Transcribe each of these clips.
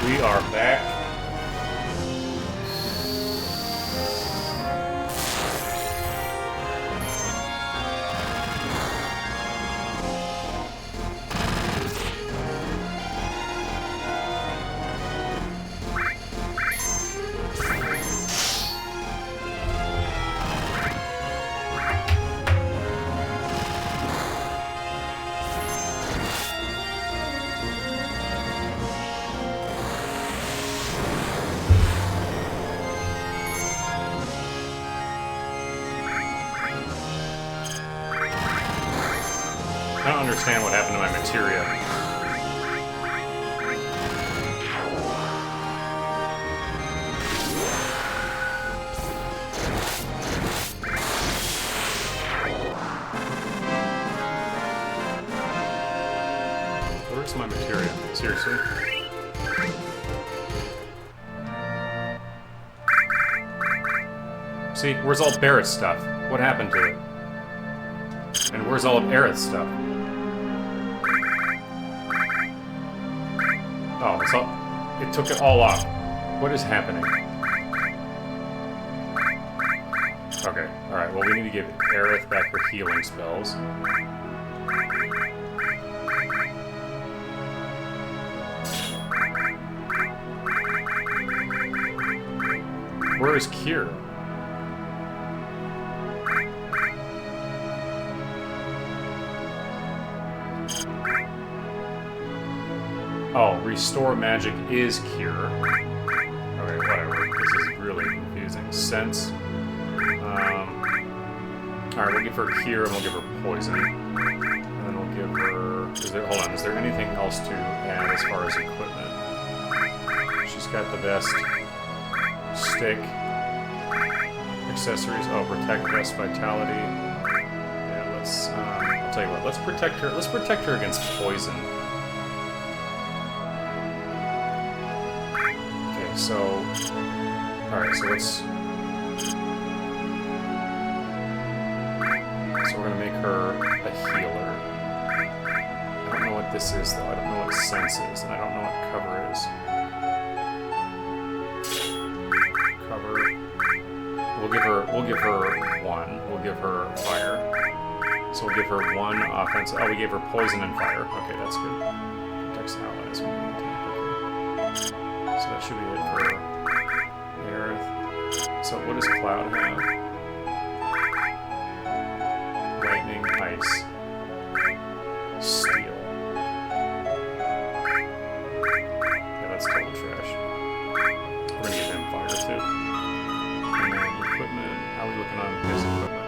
We are back. I don't understand what happened to my materia. Where's my materia? Seriously? See, where's all Barrett's stuff? What happened to it? And where's all of Aerith's stuff? Oh, it's all, it took it all off. What is happening? Okay, alright, well we need to give Aerith back her healing spells. Where is Kier? Oh, restore magic is cure. Okay, whatever. This is really confusing. Sense. Alright, we'll give her cure and we'll give her poison. And then we'll give her... hold on, is there anything else to add as far as equipment? She's got the best stick. Accessories. Oh, protect, vest, vitality. Yeah, let's... I'll tell you what, let's protect her. Let's protect her against poison. So, alright, so let's... So we're gonna make her a healer. I don't know what this is, though. I don't know what sense is, and I don't know what cover is. Cover... We'll give her one. We'll give her fire. So we'll give her one offense... Oh, we gave her poison and fire. Okay, that's good. Protects allies when we attack. So that should be it for Aerith. So what does Cloud have? Lightning, ice, steel. Yeah, that's total trash. We're gonna give him fire too. And then equipment. How are we looking on his equipment?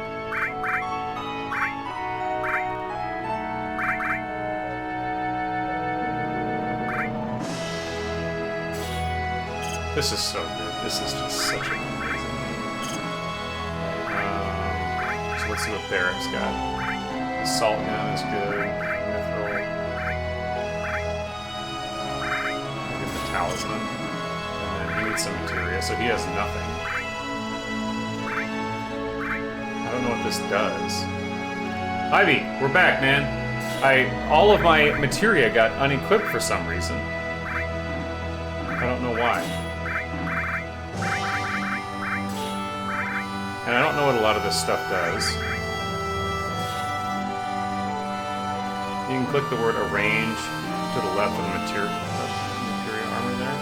This is so good. This is just such an amazing game. So let's see what Barrett's got. Assault gun is good. Mithril. I'll give him the talisman. And then he needs some materia, so he has nothing. I don't know what this does. Ivy, we're back, man. All of my materia got unequipped for some reason. I don't know why. And I don't know what a lot of this stuff does. You can click the word arrange to the left of the materia armor there.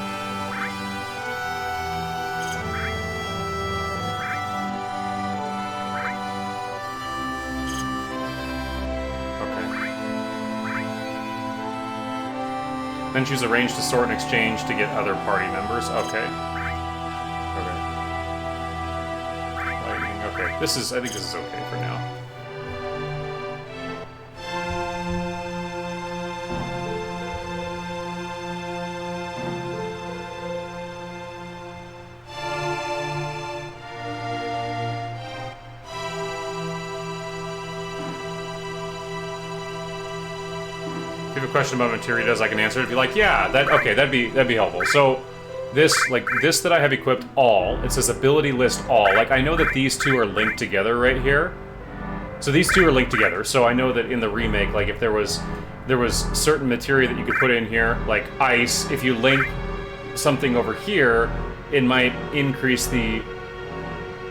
Okay. Then choose arrange to sort and exchange to get other party members. Okay. Okay, I think this is okay for now. If you have a question about materia does, I can answer it. If you're like, yeah, that'd be helpful. So this that I have equipped all, it says ability list all. Like, I know that these two are linked together right here. So these two are linked together. So I know that in the remake, like if there was certain materia that you could put in here, like ice, if you link something over here, it might increase the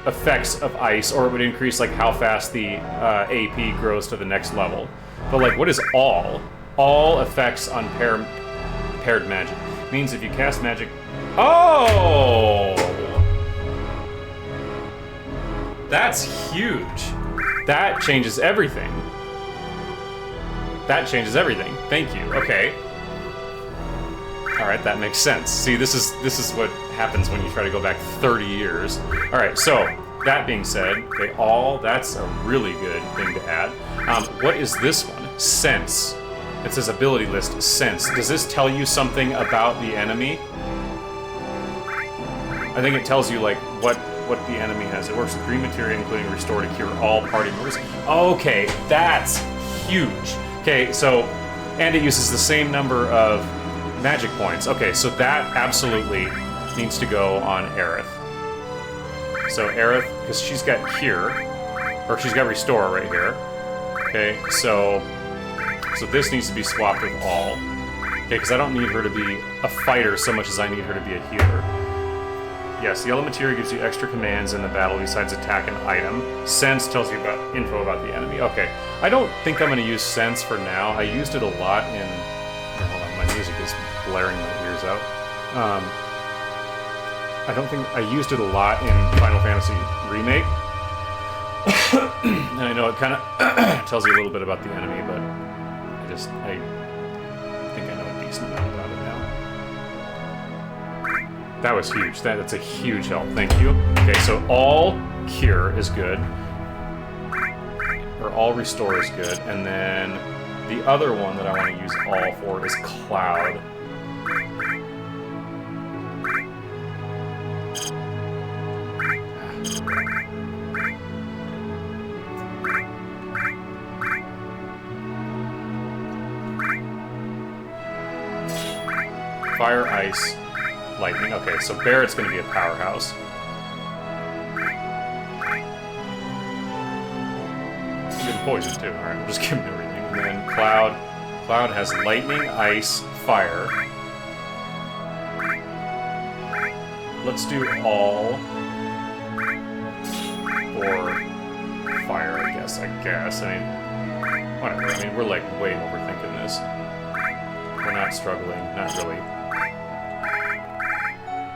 effects of ice, or it would increase like how fast the AP grows to the next level. But like, what is all? All effects on paired magic. It means if you cast magic... Oh! That's huge. That changes everything. That changes everything. Thank you. Okay. Alright, that makes sense. See, this is what happens when you try to go back 30 years. Alright, so, that being said, okay, all, that's a really good thing to add. What is this one? Sense. It says ability list, Sense. Does this tell you something about the enemy? I think it tells you, like, what the enemy has. It works with green materia, including restore to cure all party members. Okay, that's huge. Okay, so, and it uses the same number of magic points. Okay, so that absolutely needs to go on Aerith. So Aerith, because she's got Cure, or she's got Restore right here. Okay, so this needs to be swapped with all. Okay, because I don't need her to be a fighter so much as I need her to be a healer. Yes, Yellow Materia gives you extra commands in the battle besides attack and item. Sense tells you about info about the enemy. Okay, I don't think I'm going to use Sense for now. I used it a lot in... Hold on, my music is blaring my ears out. I don't think... I used it a lot in Final Fantasy Remake. And I know it kind of tells you a little bit about the enemy, but I think I know a decent amount about it now. That was huge. That's a huge help. Thank you. Okay, so all Cure is good. Or all Restore is good. And then the other one that I want to use all for is Cloud. Fire, Ice, Lightning. Okay, so Barrett's going to be a powerhouse. Give him poison too. Alright, we'll just give him everything. And then Cloud. Cloud has Lightning, Ice, Fire. Let's do all for Fire, I guess. I mean, whatever. I mean, we're like way overthinking this. We're not struggling. Not really.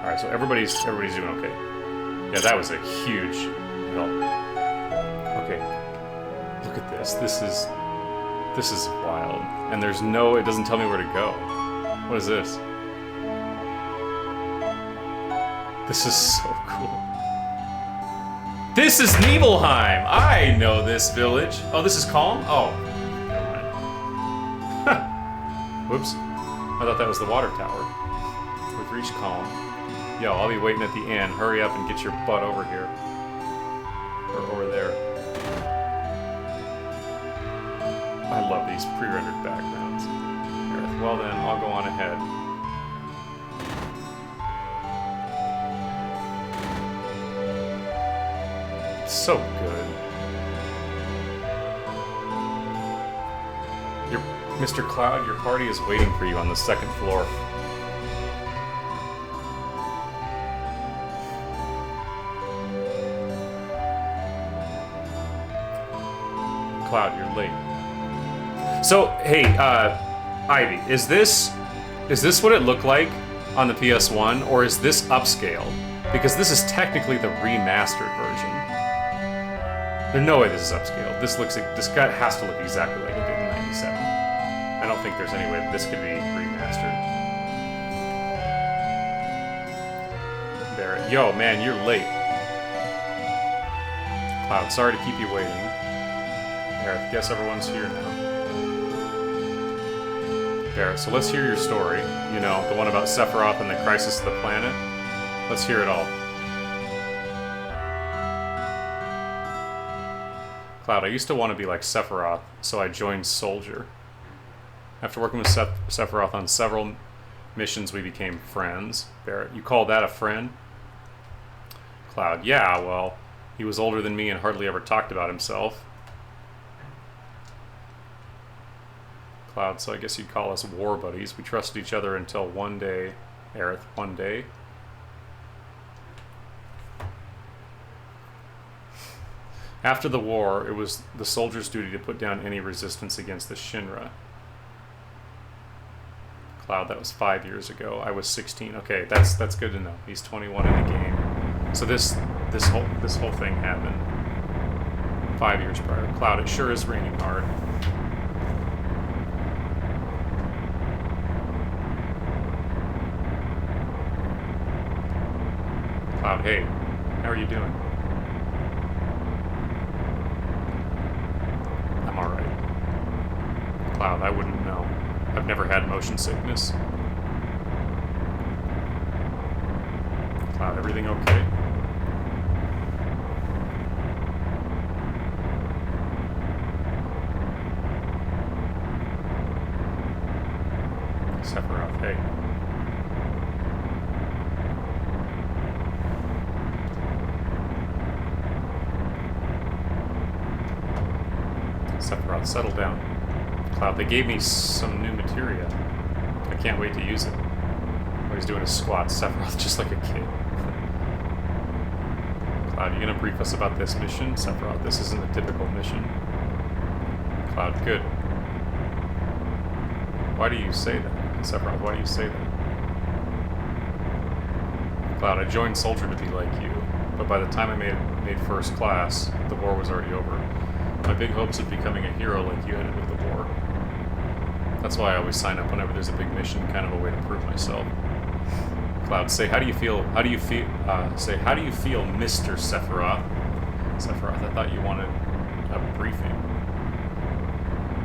Alright, so everybody's doing okay. Yeah, that was a huge help. Okay. Look at this. This is wild. And there's no... It doesn't tell me where to go. What is this? This is so cool. This is Nibelheim! I know this village. Oh, this is Calm? Oh. Never mind. Whoops. I thought that was the water tower. We've reached Calm. Yo, I'll be waiting at the inn. Hurry up and get your butt over here. Or over there. I love these pre-rendered backgrounds. Aerith, well then, I'll go on ahead. It's so good. Mr. Cloud, your party is waiting for you on the second floor. Cloud, you're late. So, hey, Ivy, is this what it looked like on the PS1, or is this upscaled? Because this is technically the remastered version. There's no way this is upscaled. This guy has to look exactly like it did in '97. I don't think there's any way this could be remastered. Barrett, yo, man, you're late. Cloud, sorry to keep you waiting. Barrett, guess everyone's here now. Barrett, so let's hear your story. You know, the one about Sephiroth and the crisis of the planet. Let's hear it all. Cloud, I used to want to be like Sephiroth, so I joined Soldier. After working with Sephiroth on several missions, we became friends. Barrett, you call that a friend? Cloud, yeah, well, he was older than me and hardly ever talked about himself. Cloud, so I guess you'd call us war buddies. We trusted each other until one day Aerith, one day. After the war, it was the soldiers' duty to put down any resistance against the Shinra. Cloud, that was 5 years ago. I was 16. Okay, that's good to know. He's 21 in the game. So this whole thing happened 5 years prior. Cloud, it sure is raining hard. Cloud, hey, how are you doing? I'm alright. Cloud, I wouldn't know. I've never had motion sickness. Cloud, everything okay? Sephiroth, hey. Sephiroth, settle down. Cloud, they gave me some new materia. I can't wait to use it. Oh, he's doing a squat. Sephiroth, just like a kid. Cloud, you gonna brief us about this mission? Sephiroth, this isn't a typical mission. Cloud, good. Why do you say that? Sephiroth, why do you say that? Cloud, I joined Soldier to be like you, but by the time I made first class, the war was already over. My big hopes of becoming a hero like you ended with the war. That's why I always sign up whenever there's a big mission, kind of a way to prove myself. Cloud, say, how do you feel, say, how do you feel, Mr. Sephiroth? Sephiroth, I thought you wanted a briefing.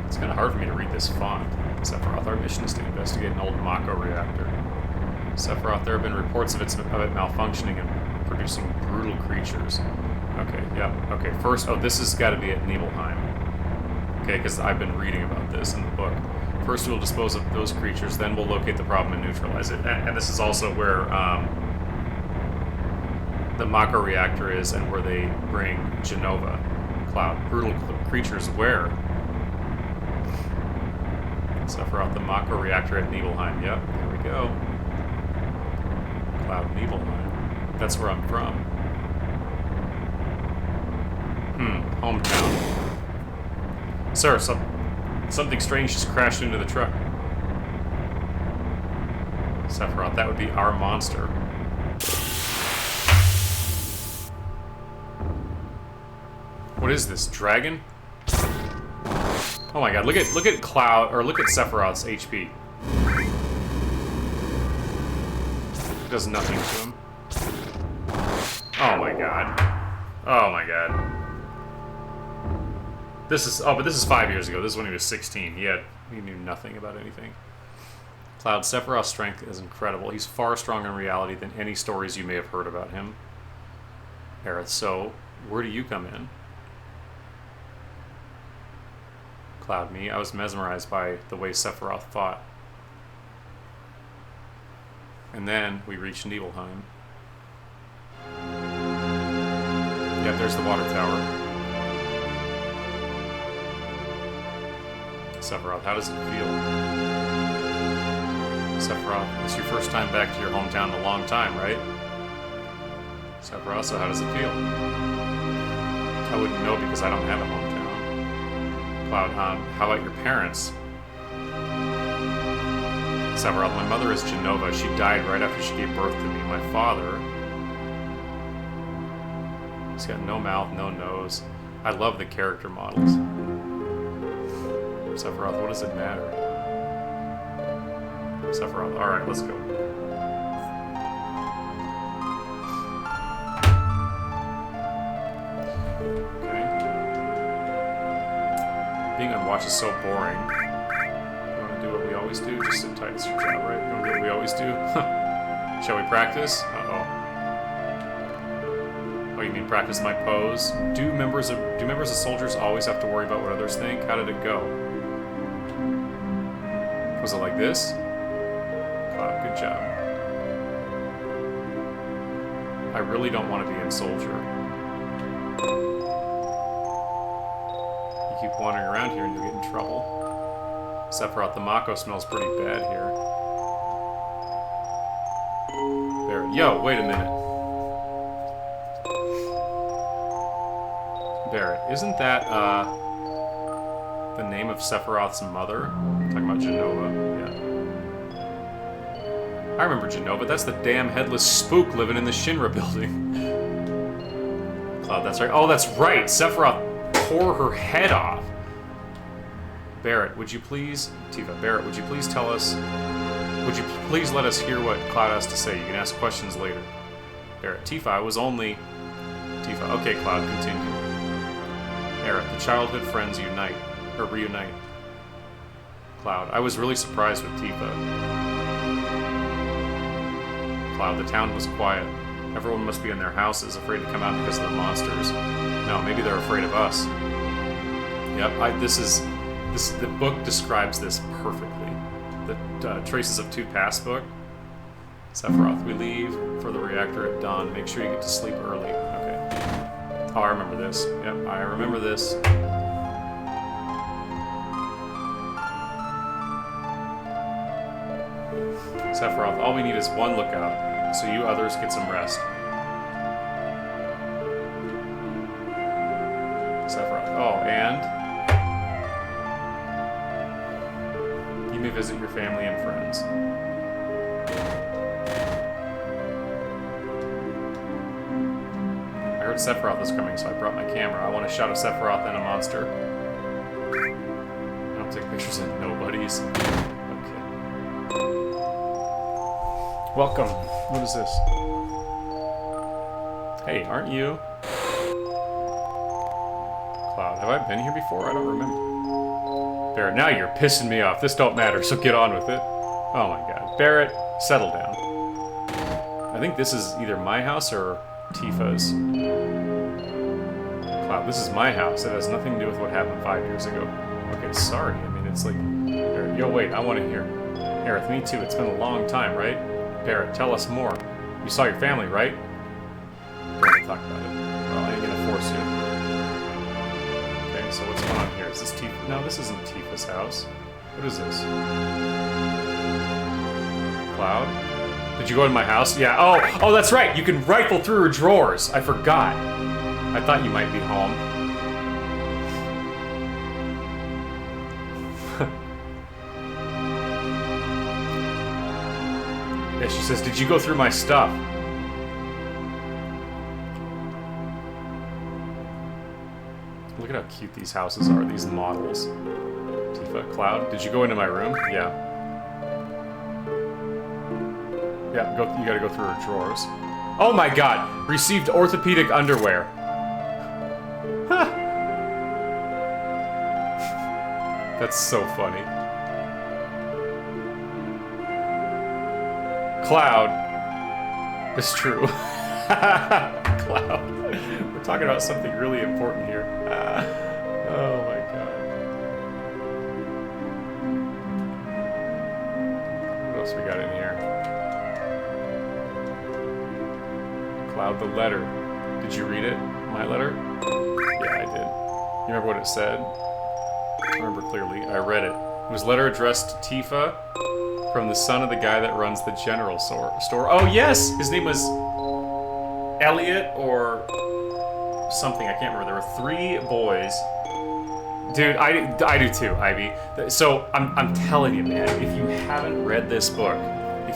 It's kind of hard for me to read this font. Sephiroth, our mission is to investigate an old Mako reactor. Sephiroth, there have been reports of it malfunctioning and producing brutal creatures. Okay, yeah, okay, first, this has got to be at Nibelheim. Okay, because I've been reading about this in the book. First we'll dispose of those creatures, then we'll locate the problem and neutralize it. And this is also where the Mako reactor is and where they bring Jenova. Cloud. Brutal creatures where? Sephiroth, the Mako reactor at Nibelheim. Yep, there we go. Cloud, Nibelheim. That's where I'm from. Hometown. Sir, something strange just crashed into the truck. Sephiroth, that would be our monster. What is this, dragon? Oh my god, look at Cloud, or look at Sephiroth's HP. It does nothing to him. Oh my god. Oh my god. But this is 5 years ago. This is when he was 16. He knew nothing about anything. Cloud, Sephiroth's strength is incredible. He's far stronger in reality than any stories you may have heard about him. Aerith, so where do you come in? Cloud, me, I was mesmerized by the way Sephiroth fought. And then we reached Nibelheim. Yeah, there's the water tower. Sephiroth, how does it feel? Sephiroth, it's your first time back to your hometown in a long time, right? Sephiroth, so how does it feel? I wouldn't know because I don't have a hometown. Cloud, how about your parents? Sephiroth, my mother is Jenova. She died right after she gave birth to me. My father... He's got no mouth, no nose. I love the character models. Sephiroth, what does it matter? Sephiroth, alright, let's go. Okay. Being on watch is so boring. You want to do what we always do? Just sit tight, it's your job, right? You want to do what we always do? Shall we practice? Uh-oh. Oh, you mean practice my pose? Do members of soldiers always have to worry about what others think? How did it go? Was it like this? Oh, good job. I really don't want to be in Soldier. You keep wandering around here and you'll get in trouble. Sephiroth, the Mako smells pretty bad here. yo, wait a minute. Barrett, isn't that, the name of Sephiroth's mother? I'm talking about Jenova, yeah. I remember Jenova, that's the damn headless spook living in the Shinra building. Cloud, that's right. Oh, that's right! Sephiroth tore her head off! Barrett, would you please... Tifa, Barrett, would you please tell us... Would you please let us hear what Cloud has to say? You can ask questions later. Barrett, Tifa, I was only... Tifa, okay, Cloud, continue. Barrett, the childhood friends unite. Or reunite. Cloud, I was really surprised with Tifa. Cloud, the town was quiet. Everyone must be in their houses, afraid to come out because of the monsters. No, maybe they're afraid of us. Yep, the book describes this perfectly. The Traces of Two Past book. Sephiroth, we leave for the reactor at dawn. Make sure you get to sleep early. Okay. Oh, I remember this. Yep, I remember this. Sephiroth, all we need is one lookout, so you others get some rest. Sephiroth, oh, and? You may visit your family and friends. I heard Sephiroth was coming, so I brought my camera. I want a shot of Sephiroth and a monster. I don't take pictures of nobodies. Okay. Welcome. What is this? Hey, aren't you? Cloud, have I been here before? I don't remember. Barrett, now you're pissing me off. This don't matter, so get on with it. Oh my god. Barrett, settle down. I think this is either my house or Tifa's. Cloud, this is my house. It has nothing to do with what happened 5 years ago. Okay, sorry. I mean, it's like... Barrett, yo, wait, I want to hear. Aerith, me too. It's been a long time, right? Barrett, tell us more. You saw your family, right? Barrett, talk about it. Well, I ain't gonna force you. Okay, so what's going on here? Is this Tifa? No, this isn't Tifa's house. What is this? Cloud? Did you go to my house? Yeah. Oh, that's right. You can rifle through her drawers. I forgot. I thought you might be home. Yeah, she says, did you go through my stuff? Look at how cute these houses are, these models. Tifa, Cloud, did you go into my room? Yeah. Yeah, you gotta go through her drawers. Oh my god! Received orthopedic underwear. That's so funny. Cloud. It's true. Cloud. We're talking about something really important here. Oh my god. What else we got in here? Cloud, the letter. Did you read it? My letter? Yeah, I did. You remember what it said? I remember clearly. I read it. It was a letter addressed to Tifa from the son of the guy that runs the general store. Oh, yes! His name was Elliot or something. I can't remember. There were 3 boys. Dude, I do too, Ivy. So, I'm telling you, man, if you haven't read this book,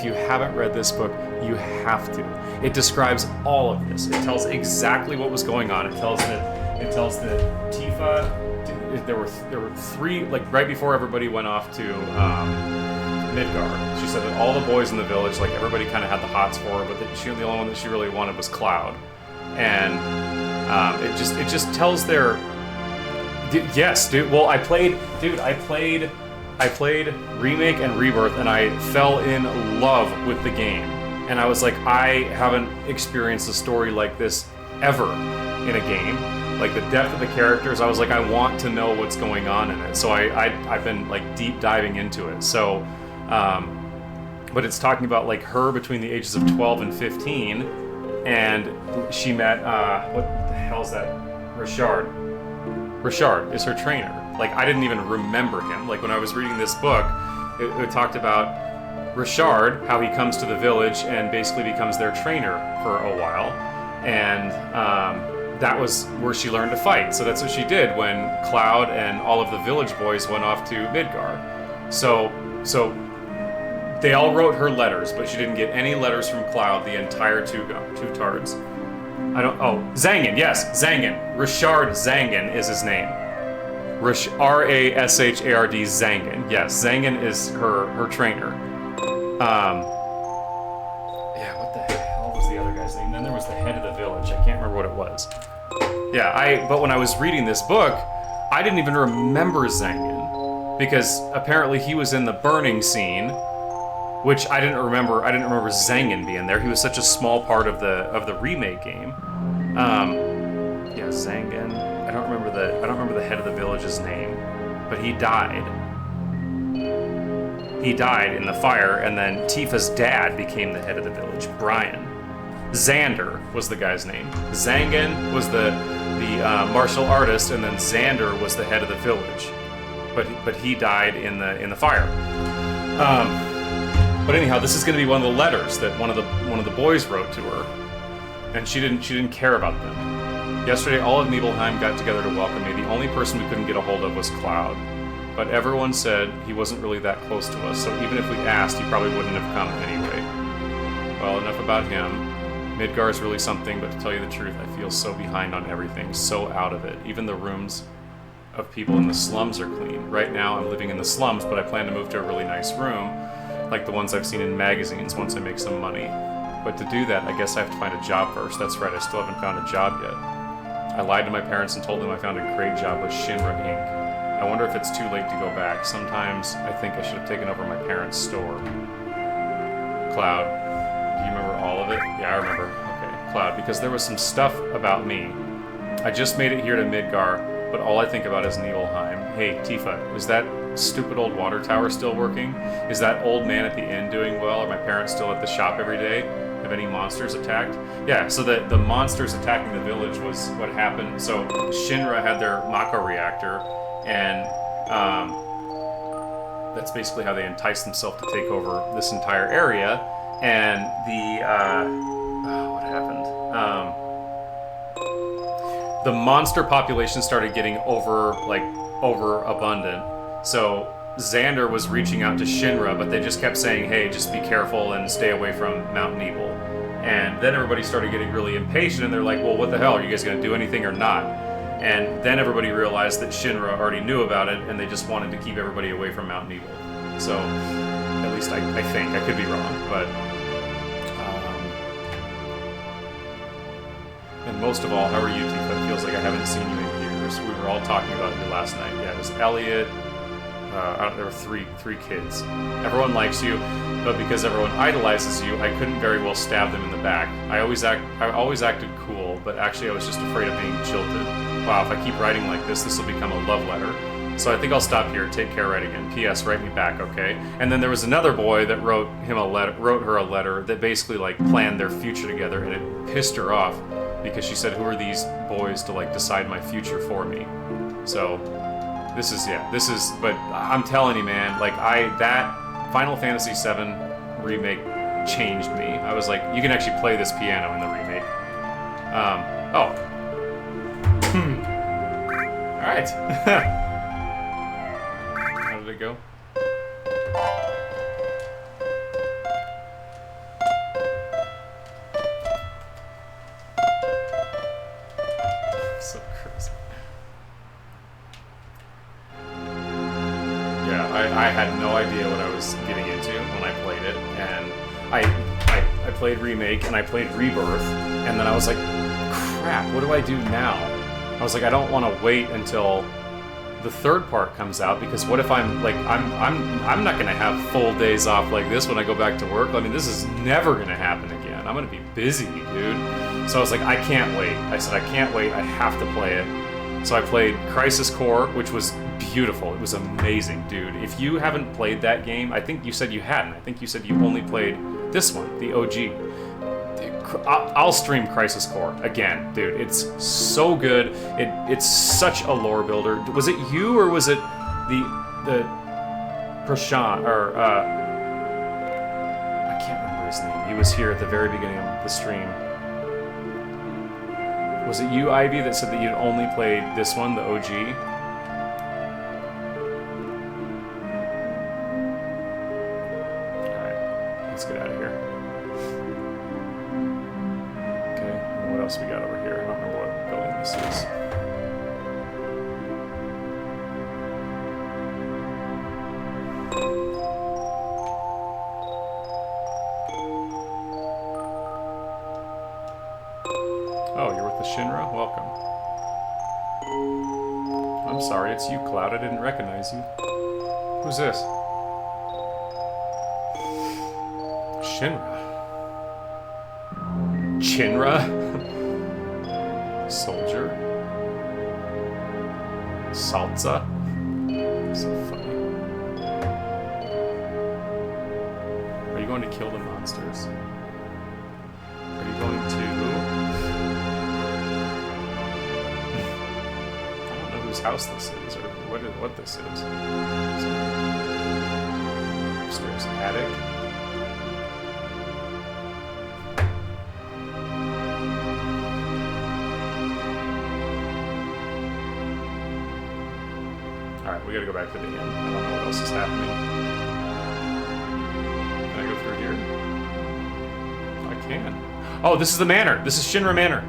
you have to. It describes all of this. It tells exactly what was going on. It tells that Tifa, there were 3, like right before everybody went off to Midgar. She said that all the boys in the village, like everybody kind of had the hots for her, but that the only one that she really wanted was Cloud. And it just tells their... Yes, dude. Well, I played Remake and Rebirth, and I fell in love with the game. And I was like, I haven't experienced a story like this ever in a game. Like, the depth of the characters, I was like, I want to know what's going on in it. So I've been, like, deep diving into it. So, but it's talking about, like, her between the ages of 12 and 15, and she met, what the hell is that? Richard. Richard is her trainer. Like, I didn't even remember him. Like, when I was reading this book, it talked about Richard, how he comes to the village and basically becomes their trainer for a while. And that was where she learned to fight. So that's what she did when Cloud and all of the village boys went off to Midgar. So they all wrote her letters, but she didn't get any letters from Cloud the entire two tards. Zangan, yes, Zangan. Richard Zangan is his name. Rashard Zangan. Yes, Zangan is her trainer. Yeah, what the hell was the other guy's name? Then there was the head of the village. I can't remember what it was. Yeah, but when I was reading this book, I didn't even remember Zangan because apparently he was in the burning scene, which I didn't remember. I didn't remember Zangan being there. He was such a small part of the remake game. Yeah, Zangan. I don't remember the head of the village's name, but he died. He died in the fire, and then Tifa's dad became the head of the village, Brian. Xander was the guy's name. Zangan was the martial artist, and then Xander was the head of the village. But he died in the fire. But anyhow, this is going to be one of the letters that one of the boys wrote to her, and she didn't care about them. Yesterday, all of Nibelheim got together to welcome me. The only person we couldn't get a hold of was Cloud. But everyone said he wasn't really that close to us, so even if we asked, he probably wouldn't have come anyway. Well, enough about him. Midgar is really something, but to tell you the truth, I feel so behind on everything, so out of it. Even the rooms of people in the slums are clean. Right now, I'm living in the slums, but I plan to move to a really nice room, like the ones I've seen in magazines once I make some money. But to do that, I guess I have to find a job first. That's right, I still haven't found a job yet. I lied to my parents and told them I found a great job with Shinra Inc. I wonder if it's too late to go back. Sometimes I think I should have taken over my parents' store. Cloud, do you remember all of it? Yeah, I remember. Okay, Cloud, because there was some stuff about me. I just made it here to Midgar, but all I think about is Nibelheim. Hey, Tifa, is that stupid old water tower still working? Is that old man at the inn doing well? Are my parents still at the shop every day? Have any monsters attacked? Yeah, so the monsters attacking the village was what happened. So Shinra had their Mako reactor, and that's basically how they enticed themselves to take over this entire area. And what happened? The monster population started getting overabundant. So Xander was reaching out to Shinra, but they just kept saying, hey, just be careful and stay away from Mount Nebel. And then everybody started getting really impatient, and they're like, well, what the hell? Are you guys going to do anything or not? And then everybody realized that Shinra already knew about it, and they just wanted to keep everybody away from Mount Nebel. So, at least I think. I could be wrong, but... and most of all, how are you, Tifa? It feels like I haven't seen you in years. We were all talking about you last night. Yeah, it was Elliot. There were three kids. Everyone likes you, but because everyone idolizes you, I couldn't very well stab them in the back. I always acted cool, but actually I was just afraid of being jilted. Wow, if I keep writing like this will become a love letter. So I think I'll stop here. Take care, write again. P.S. Write me back, okay? And then there was another boy that wrote her a letter that basically like planned their future together, and it pissed her off because she said, "Who are these boys to like decide my future for me?" So this is. But I'm telling you, man, like that Final Fantasy VII remake changed me. I was like, you can actually play this piano in the remake. All right. How did it go? So crazy. Yeah, I had no idea what I was getting into when I played it, and I played Remake and I played Rebirth, and then I was like, crap, what do I do now? I was like, I don't want to wait until the third part comes out, because what if I'm not going to have full days off like this when I go back to work? I mean, this is never going to happen again. I'm going to be busy, dude. So I was like, I can't wait. I said, I can't wait. I have to play it. So I played Crisis Core, which was beautiful. It was amazing, dude. If you haven't played that game, I think you said you hadn't. I think you said you only played this one, the OG. I'll stream Crisis Core again, dude. It's so good. It's such a lore builder. Was it you, or was it the Prashant, or his name. He was here at the very beginning of the stream. Was it you, Ivy, that said that you'd only played this one, the OG? Alright, let's get out of here. Okay, and what else we got over here? I don't remember what building this is. Oh, you're with the Shinra? Welcome. I'm sorry, it's you, Cloud. I didn't recognize you. Who's this? Shinra. Shinra? Soldier? Salsa? So funny. Are you going to kill the monsters? Are you going to... whose house this is, or what this is. Upstairs attic. Alright, we gotta go back to the inn. I don't know what else is happening. Can I go through here? I can. Oh, this is the manor! This is Shinra Manor!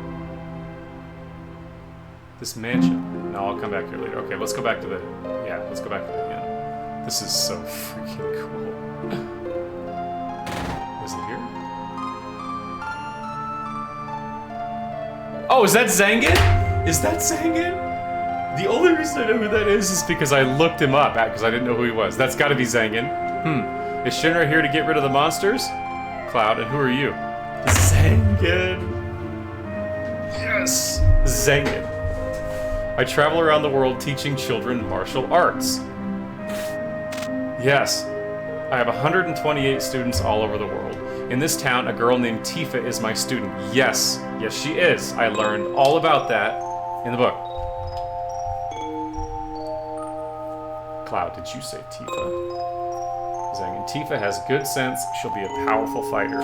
This mansion. No, I'll come back here later. Okay, let's go back to the... Yeah, let's go back to the inn. This is so freaking cool. Is it here? Oh, is that Zangan? Is that Zangan? The only reason I know who that is because I looked him up, because I didn't know who he was. That's gotta be Zangan. Is Shinra here to get rid of the monsters? Cloud, and who are you? Zangan. Yes! Zangan. I travel around the world teaching children martial arts. Yes, I have 128 students all over the world. In this town, a girl named Tifa is my student. Yes, yes she is. I learned all about that in the book. Cloud, did you say Tifa? Zangan, Tifa has good sense. She'll be a powerful fighter.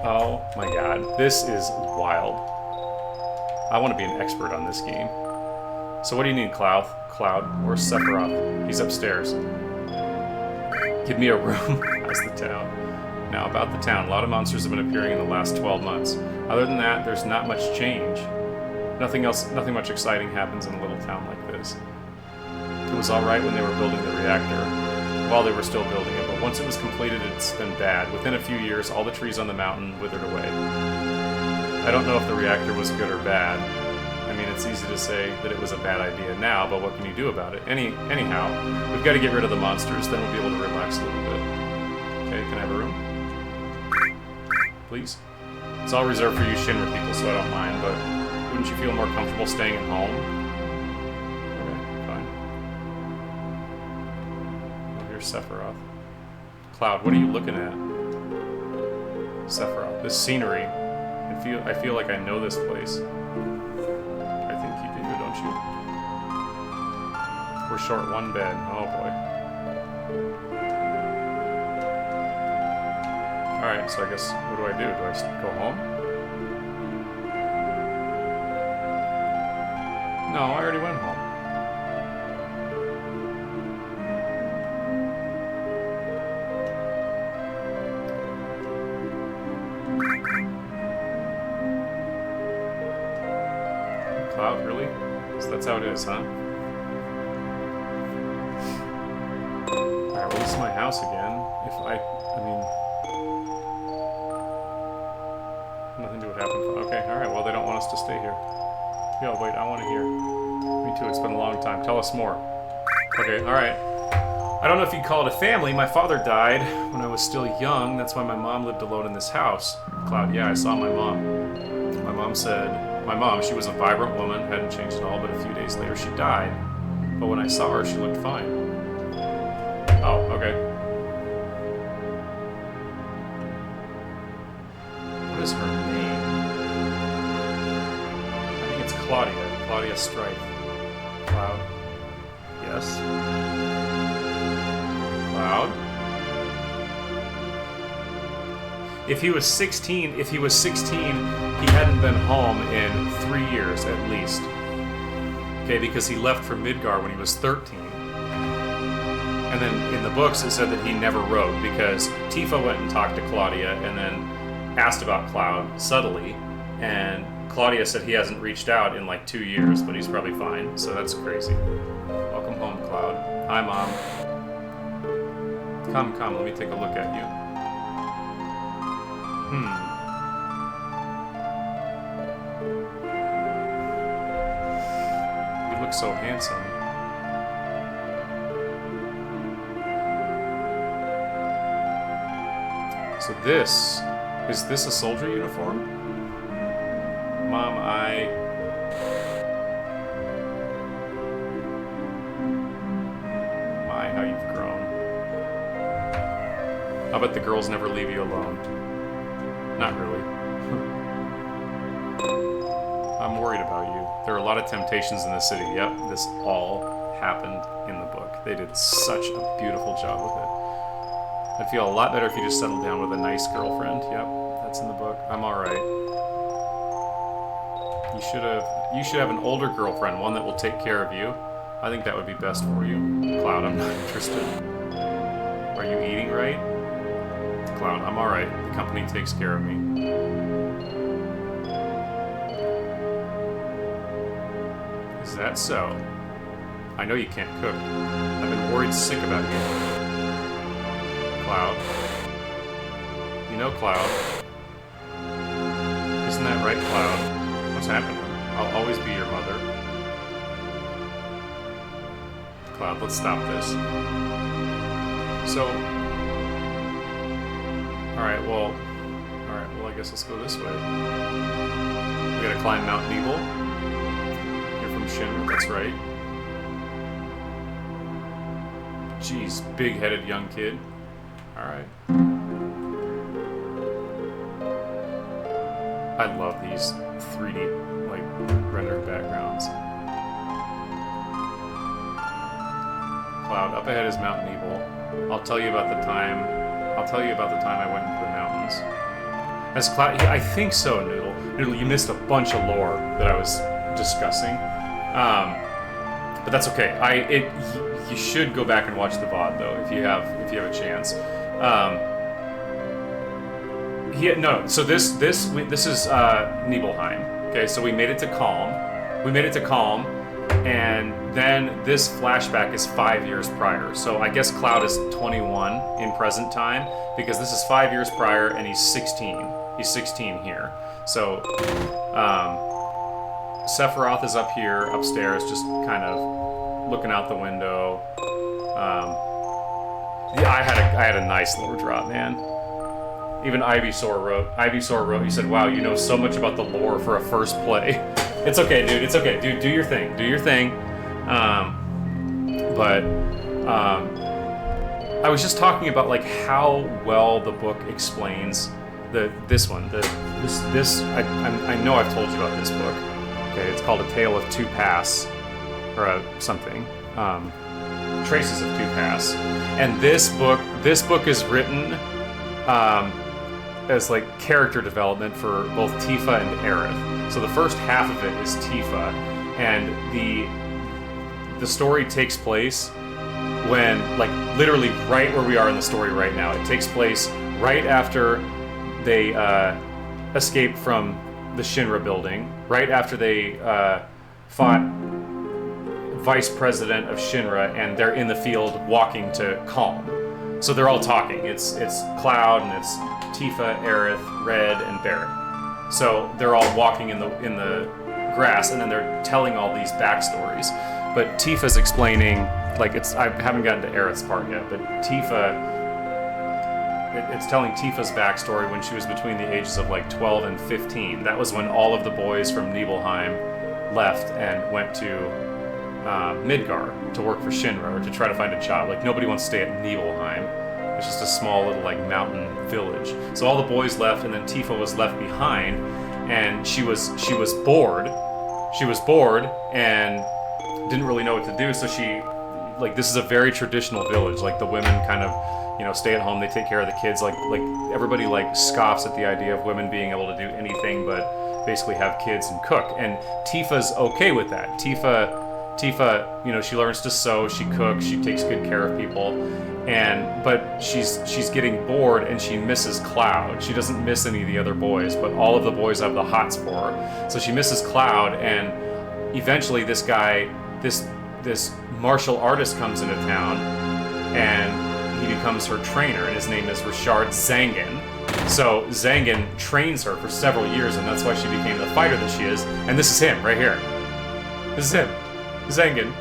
Oh my god, this is wild. I want to be an expert on this game. So what do you need, Cloud? Where's Sephiroth? He's upstairs. Give me a room. How's the town? Now, about the town. A lot of monsters have been appearing in the last 12 months. Other than that, there's not much change. Nothing much exciting happens in a little town like this. It was alright when they were building the reactor, while they were still building it, but once it was completed, it's been bad. Within a few years, all the trees on the mountain withered away. I don't know if the reactor was good or bad. I mean, it's easy to say that it was a bad idea now, but what can you do about it? Anyhow, we've got to get rid of the monsters, then we'll be able to relax a little bit. Okay, can I have a room? Please? It's all reserved for you Shinra people, so I don't mind, but wouldn't you feel more comfortable staying at home? Okay, fine. Oh, here's Sephiroth. Cloud, what are you looking at? Sephiroth. This scenery. I feel like I know this place. I think you do, don't you? We're short one bed. Oh boy. Alright, so I guess, what do I do? Do I go home? No, I already went home. Cloud, really? So that's how it is, huh? Alright, well, this is my house again. I mean... Nothing to what happened. Okay, alright, well, they don't want us to stay here. Yo, wait, I want to hear. Me too, it's been a long time. Tell us more. Okay, alright. I don't know if you'd call it a family. My father died when I was still young. That's why my mom lived alone in this house. Cloud, yeah, I saw my mom. My mom said... My mom, she was a vibrant woman, hadn't changed at all, but a few days later she died. But when I saw her, she looked fine. Oh, okay. What is her name? I think it's Claudia. Claudia Strife. Cloud. Yes? Cloud? If he was 16, he hadn't been home in 3 years at least. Okay, because he left for Midgar when he was 13. And then in the books it said that he never wrote because Tifa went and talked to Claudia and then asked about Cloud subtly, and Claudia said he hasn't reached out in like 2 years, but he's probably fine, so that's crazy. Welcome home, Cloud. Hi, Mom. Come, let me take a look at you. You look so handsome. So is this a soldier uniform? Mom, My, how you've grown. I bet the girls never leave you alone. Not really. I'm worried about you. There are a lot of temptations in the city. Yep, this all happened in the book. They did such a beautiful job with it. I'd feel a lot better if you just settled down with a nice girlfriend. Yep, that's in the book. I'm alright. You should have an older girlfriend, one that will take care of you. I think that would be best for you. Cloud, I'm not interested. Are you eating right? Cloud, I'm alright. The company takes care of me. Is that so? I know you can't cook. I've been worried sick about you. Cloud. You know, Cloud. Isn't that right, Cloud? What's happening? I'll always be your mother. Cloud, let's stop this. So... Alright, well, I guess let's go this way. We gotta climb Mount Nebel. You're from Shinra, that's right. Jeez, big-headed young kid. Alright. I love these 3D, like, rendered backgrounds. Cloud, up ahead is Mount Nebel. I'll tell you about the time I went into the mountains. As Cloud, I think so, Noodle. Noodle, you missed a bunch of lore that I was discussing. But that's okay. You should go back and watch the VOD though, if you have a chance. So this is Nibelheim. Okay, so we made it to Calm. And then this flashback is 5 years prior. So I guess Cloud is 21 in present time, because this is 5 years prior and he's 16. He's 16 here. So Sephiroth is up here, upstairs, just kind of looking out the window. Yeah, I had a nice lore drop, man. Even Ivysaur wrote, he said, wow, you know so much about the lore for a first play. It's okay, dude, it's okay. Dude, do your thing. I was just talking about, like, how well the book explains this one. I know I've told you about this book. Okay, it's called A Tale of Two Paths, or something. Traces of Two Paths. And this book is written as like character development for both Tifa and Aerith. So the first half of it is Tifa, and the story takes place when, like, literally right where we are in the story right now. It takes place right after they escaped from the Shinra building, right after they fought Vice President of Shinra, and they're in the field walking to Calm. So they're all talking. It's Cloud, and it's Tifa, Aerith, Red, and Barret. So they're all walking in the grass, and then they're telling all these backstories. But Tifa's explaining, like, I haven't gotten to Aerith's part yet, but it's telling Tifa's backstory when she was between the ages of like 12 and 15. That was when all of the boys from Nibelheim left and went to Midgar to work for Shinra, or to try to find a job. Like, nobody wants to stay at Nibelheim. It's just a small little, like, mountain village. So all the boys left, and then Tifa was left behind, and she was bored. She was bored and didn't really know what to do, so she, like, this is a very traditional village. Like, the women kind of you know, stay at home. They take care of the kids. Like everybody like scoffs at the idea of women being able to do anything but basically have kids and cook. And Tifa's okay with that. Tifa, you know, she learns to sew, she cooks, she takes good care of people, but she's getting bored and she misses Cloud. She doesn't miss any of the other boys, but all of the boys have the hots for her. So she misses Cloud, and eventually this guy, this martial artist comes into town, and he becomes her trainer, and his name is Rashard Zangan. So Zangan trains her for several years, and that's why she became the fighter that she is. And this is him right here. This is him. Zangan.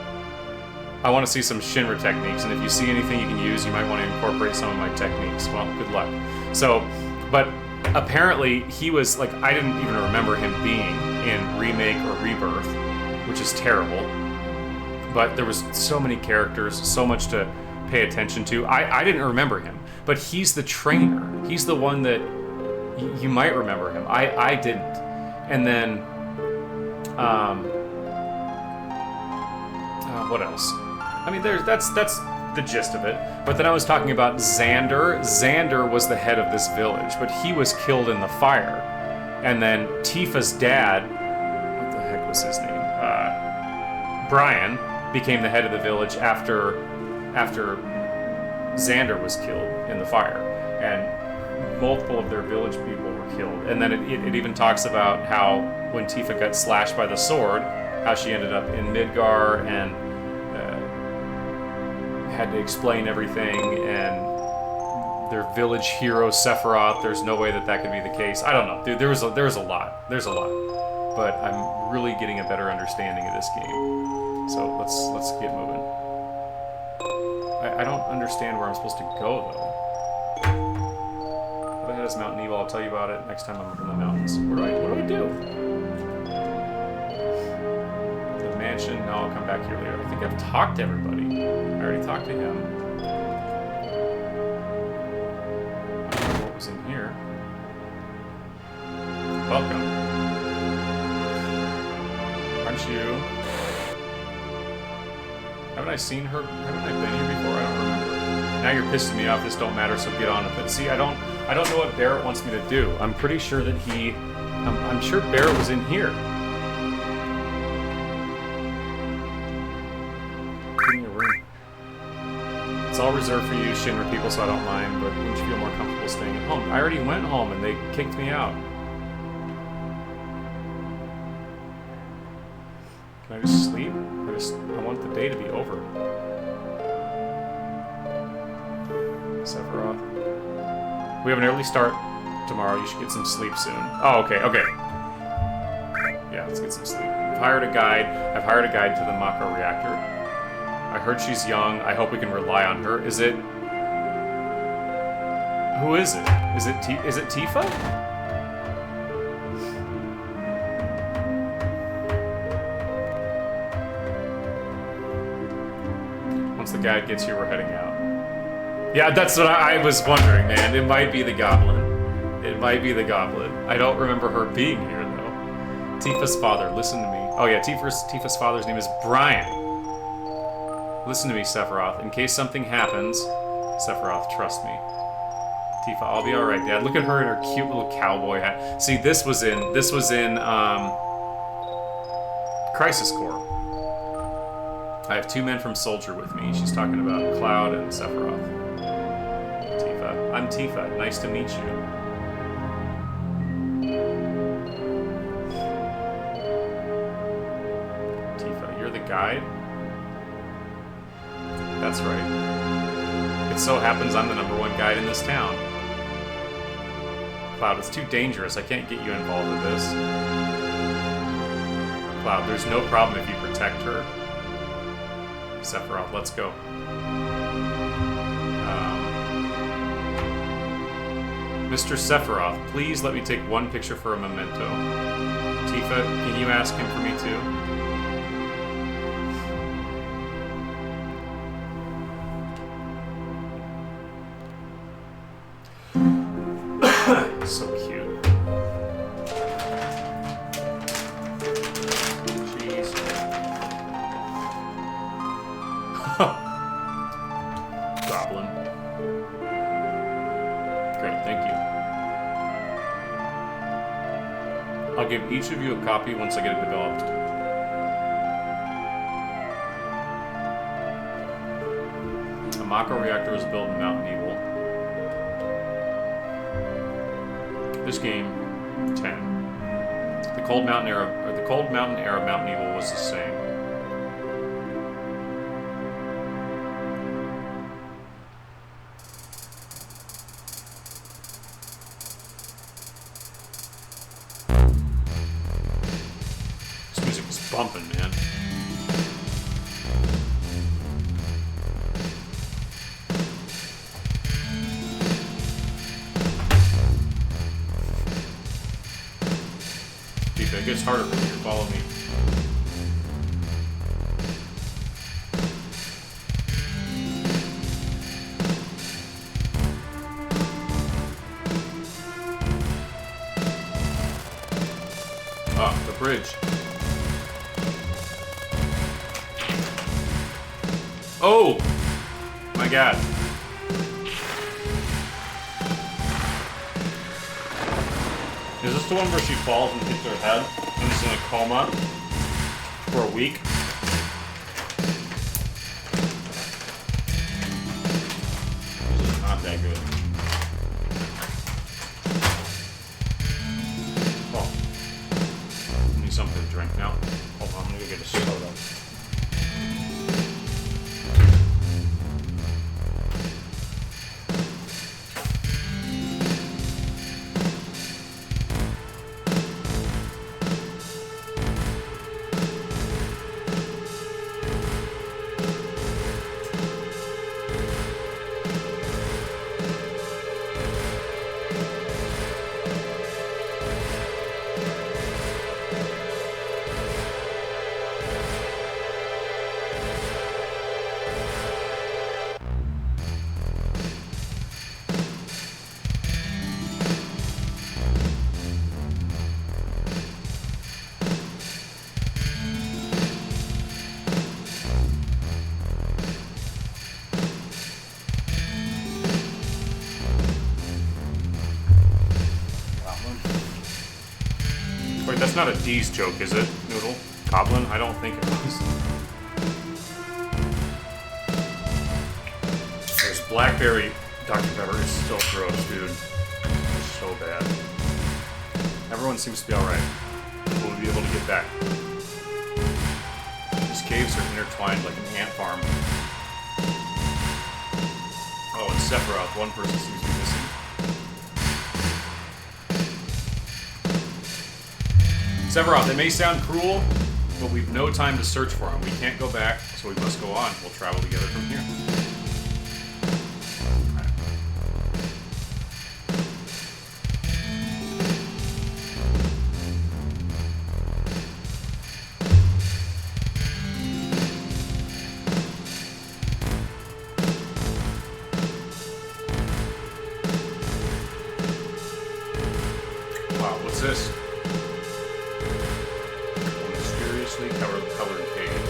I want to see some Shinra techniques, and if you see anything you can use, you might want to incorporate some of my techniques. Well, good luck. So, but apparently he was, like, I didn't even remember him being in Remake or Rebirth, which is terrible. But there was so many characters, so much to pay attention to. I didn't remember him, but he's the trainer. He's the one that you might remember him. I didn't. And then, what else? I mean, that's the gist of it. But then I was talking about Xander. Xander was the head of this village, but he was killed in the fire. And then Tifa's dad, what the heck was his name? Brian became the head of the village after Xander was killed in the fire. And multiple of their village people were killed. And then it even talks about how when Tifa got slashed by the sword, how she ended up in Midgar and had to explain everything, and their village hero Sephiroth, there's no way that could be the case. I don't know, dude, there's a lot, but I'm really getting a better understanding of this game. So let's get moving. I don't understand where I'm supposed to go though. What the hell is Mount Evil? I'll tell you about it next time I'm up in the mountains. What do I do? The mansion? No, I'll come back here later. I think I've talked to everybody. I already talked to him. I don't know what was in here. Welcome. Aren't you? Haven't I seen her? Haven't I been here before? I don't remember. Now you're pissing me off. This don't matter, so get on with it. See, I don't know what Barrett wants me to do. I'm pretty sure that I'm sure Barrett was in here. Give me a room. It's all reserved for you Shinra people, so I don't mind, but wouldn't you feel more comfortable staying at home? I already went home and they kicked me out. Can I just sleep? I want the day to be over. Sephiroth. We have an early start tomorrow. You should get some sleep soon. Oh, okay. Yeah, let's get some sleep. I've hired a guide to the Mako reactor. I heard she's young. I hope we can rely on her. Is it... Who is it? Is it Tifa? Once the guide gets here, we're heading out. Yeah, that's what I was wondering, man. It might be the goblin. I don't remember her being here, though. Tifa's father, listen to me. Oh yeah, Tifa's father's name is Brian. Listen to me, Sephiroth. In case something happens, Sephiroth, trust me. Tifa, I'll be alright, Dad. Look at her in her cute little cowboy hat. See, this was in Crisis Core. I have 2 men from Soldier with me. She's talking about Cloud and Sephiroth. Tifa. I'm Tifa. Nice to meet you. Tifa, you're the guide? That's right. It so happens I'm the #1 guide in this town. Cloud, it's too dangerous. I can't get you involved with this. Cloud, there's no problem if you protect her. Sephiroth, let's go. Mr. Sephiroth, please let me take one picture for a memento. Tifa, can you ask him for me too? So cute. Jeez. Goblin. I'll give each of you a copy once I get it developed. A Mako reactor was built in Mountain Evil. This game, 10. The Cold Mountain era of Mountain Evil was the same. This music is bumping, man. It gets harder for you to follow me. Ah, the bridge. Oh! My God. Is this the one where she falls and hits her head and is in a coma for a week? This is not that good. Oh. I need something to drink now. Hold on, I'm gonna go get a soda. Wait, that's not a D's joke, is it, Noodle? Goblin? I don't think it was. There's Blackberry Dr. Pepper. It's still gross, dude. It's so bad. Everyone seems to be alright. Will we be able to get back? These caves are intertwined like an ant farm. Oh, and Sephiroth. One person seems to be missing. Sephiroth, they may sound cruel, but we've no time to search for him. We can't go back, so we must go on. We'll travel together from here. Wow, what's this? Colored cave.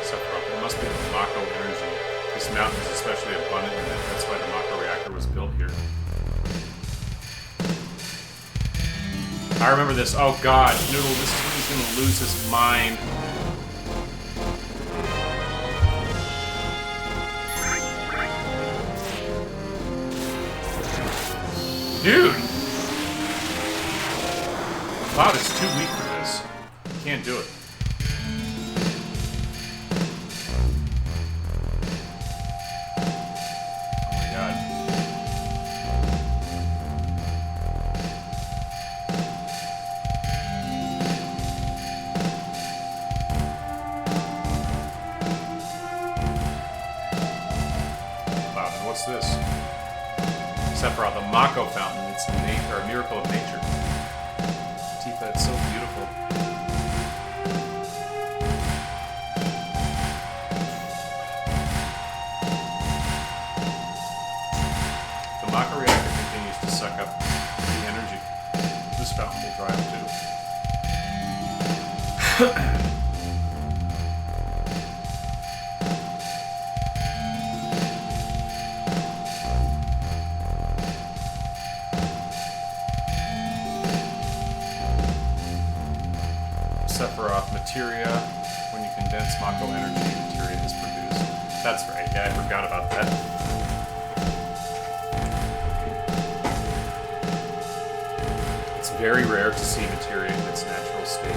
Sephiroth, it must be the Mako energy. This mountain is especially abundant in it. That's why the Mako reactor was built here. I remember this. Oh God, Noodle, this is when he's gonna lose his mind. Dude! Cloud is too weak for this. He can't do it. Oh my God. Cloud, and what's this? Sephiroth, the Mako fountain. It's a miracle of nature. Tifa, it's so beautiful. The Mako reactor continues to suck up the energy. This fountain will dry up too. materia. When you condense Mako energy, materia is produced. That's right, yeah, I forgot about that. It's very rare to see materia in its natural state.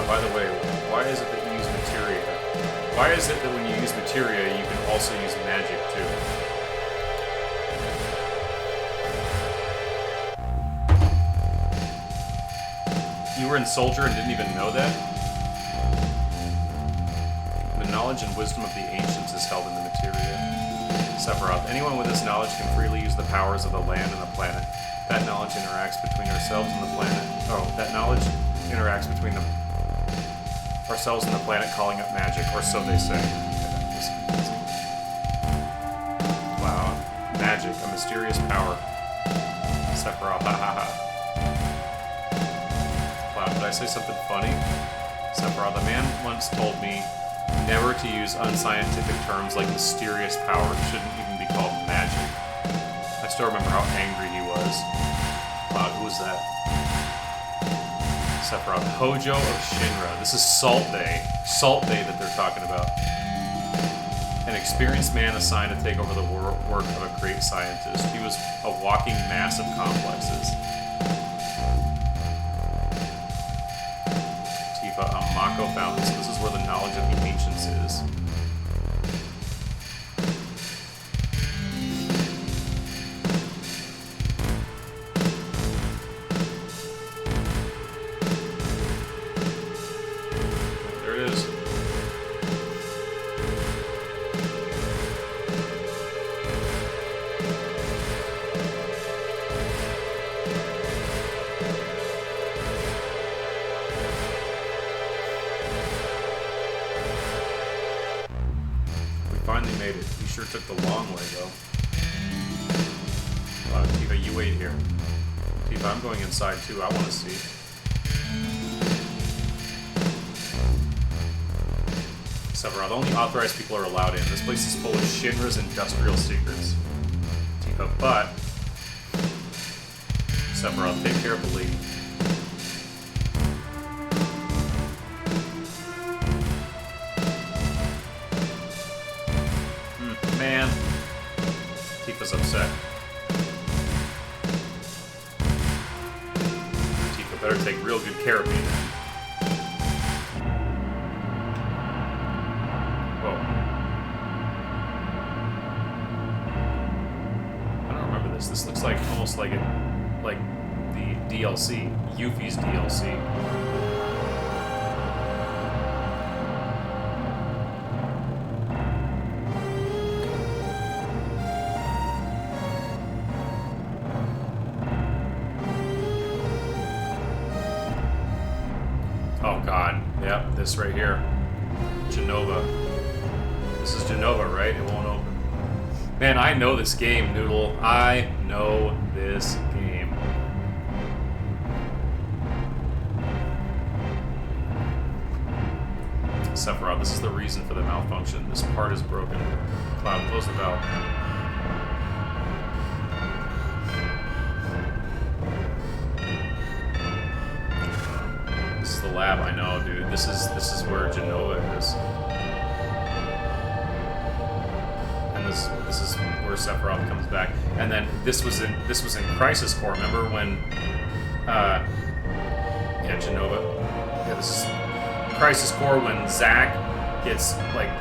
By the way, why is it that you use materia? Why is it that when you use materia, you can also use magic too? You were in Soldier and didn't even know that? The knowledge and wisdom of the ancients is held in the materia. Sephiroth. Anyone with this knowledge can freely use the powers of the land and the planet. That knowledge interacts between ourselves and the planet. Oh, that knowledge interacts between ourselves and the planet, calling up magic, or so they say. Wow. Magic, a mysterious power. Sephiroth, hahaha. Wow, did I say something funny? Sephiroth, a man once told me never to use unscientific terms like mysterious power. It shouldn't even be called magic. I still remember how angry he was. Wow, who was that? Sephiroth. Hojo of Shinra. This is Salt Bay. Salt Bay that they're talking about. An experienced man assigned to take over the work of a great scientist. He was a walking mass of complexes. Tifa, a Mako fountain. So this is where the knowledge of the ancients is. Took the long way though. Tifa, you wait here. Tifa, I'm going inside too. I want to see. Sephiroth, only authorized people are allowed in. This place is full of Shinra's industrial secrets. Tifa, but Sephiroth, take care of the lady. Man, Tifa's upset. Tifa better take real good care of me then. Whoa. I don't remember this. This looks like almost like the DLC, Yuffie's DLC. Oh god, yep, this right here. Jenova. This is Jenova, right? It won't open. Man, I know this game, Noodle. I know this game. Sephiroth, this is the reason for the malfunction. This part is broken. Cloud, close the valve. The lab, I know, dude. This is where Jenova is, and this is where Sephiroth comes back. And then this was in Crisis Core. Remember when, yeah, Jenova. Yeah, this is Crisis Core when Zack gets like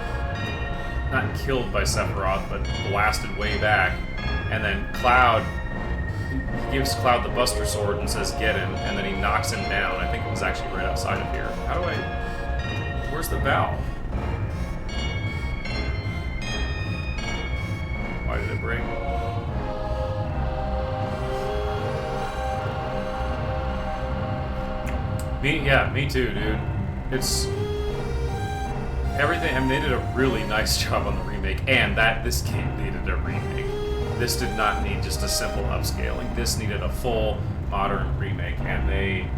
not killed by Sephiroth, but blasted way back, and then Cloud. He gives Cloud the Buster Sword and says, get him, and then he knocks him down. I think it was actually right outside of here. How do I... Where's the valve? Why did it break? Me too, dude. It's... Everything... I mean, they did a really nice job on the remake, and this game needed a remake. This did not need just a simple upscaling. This needed a full modern remake, and they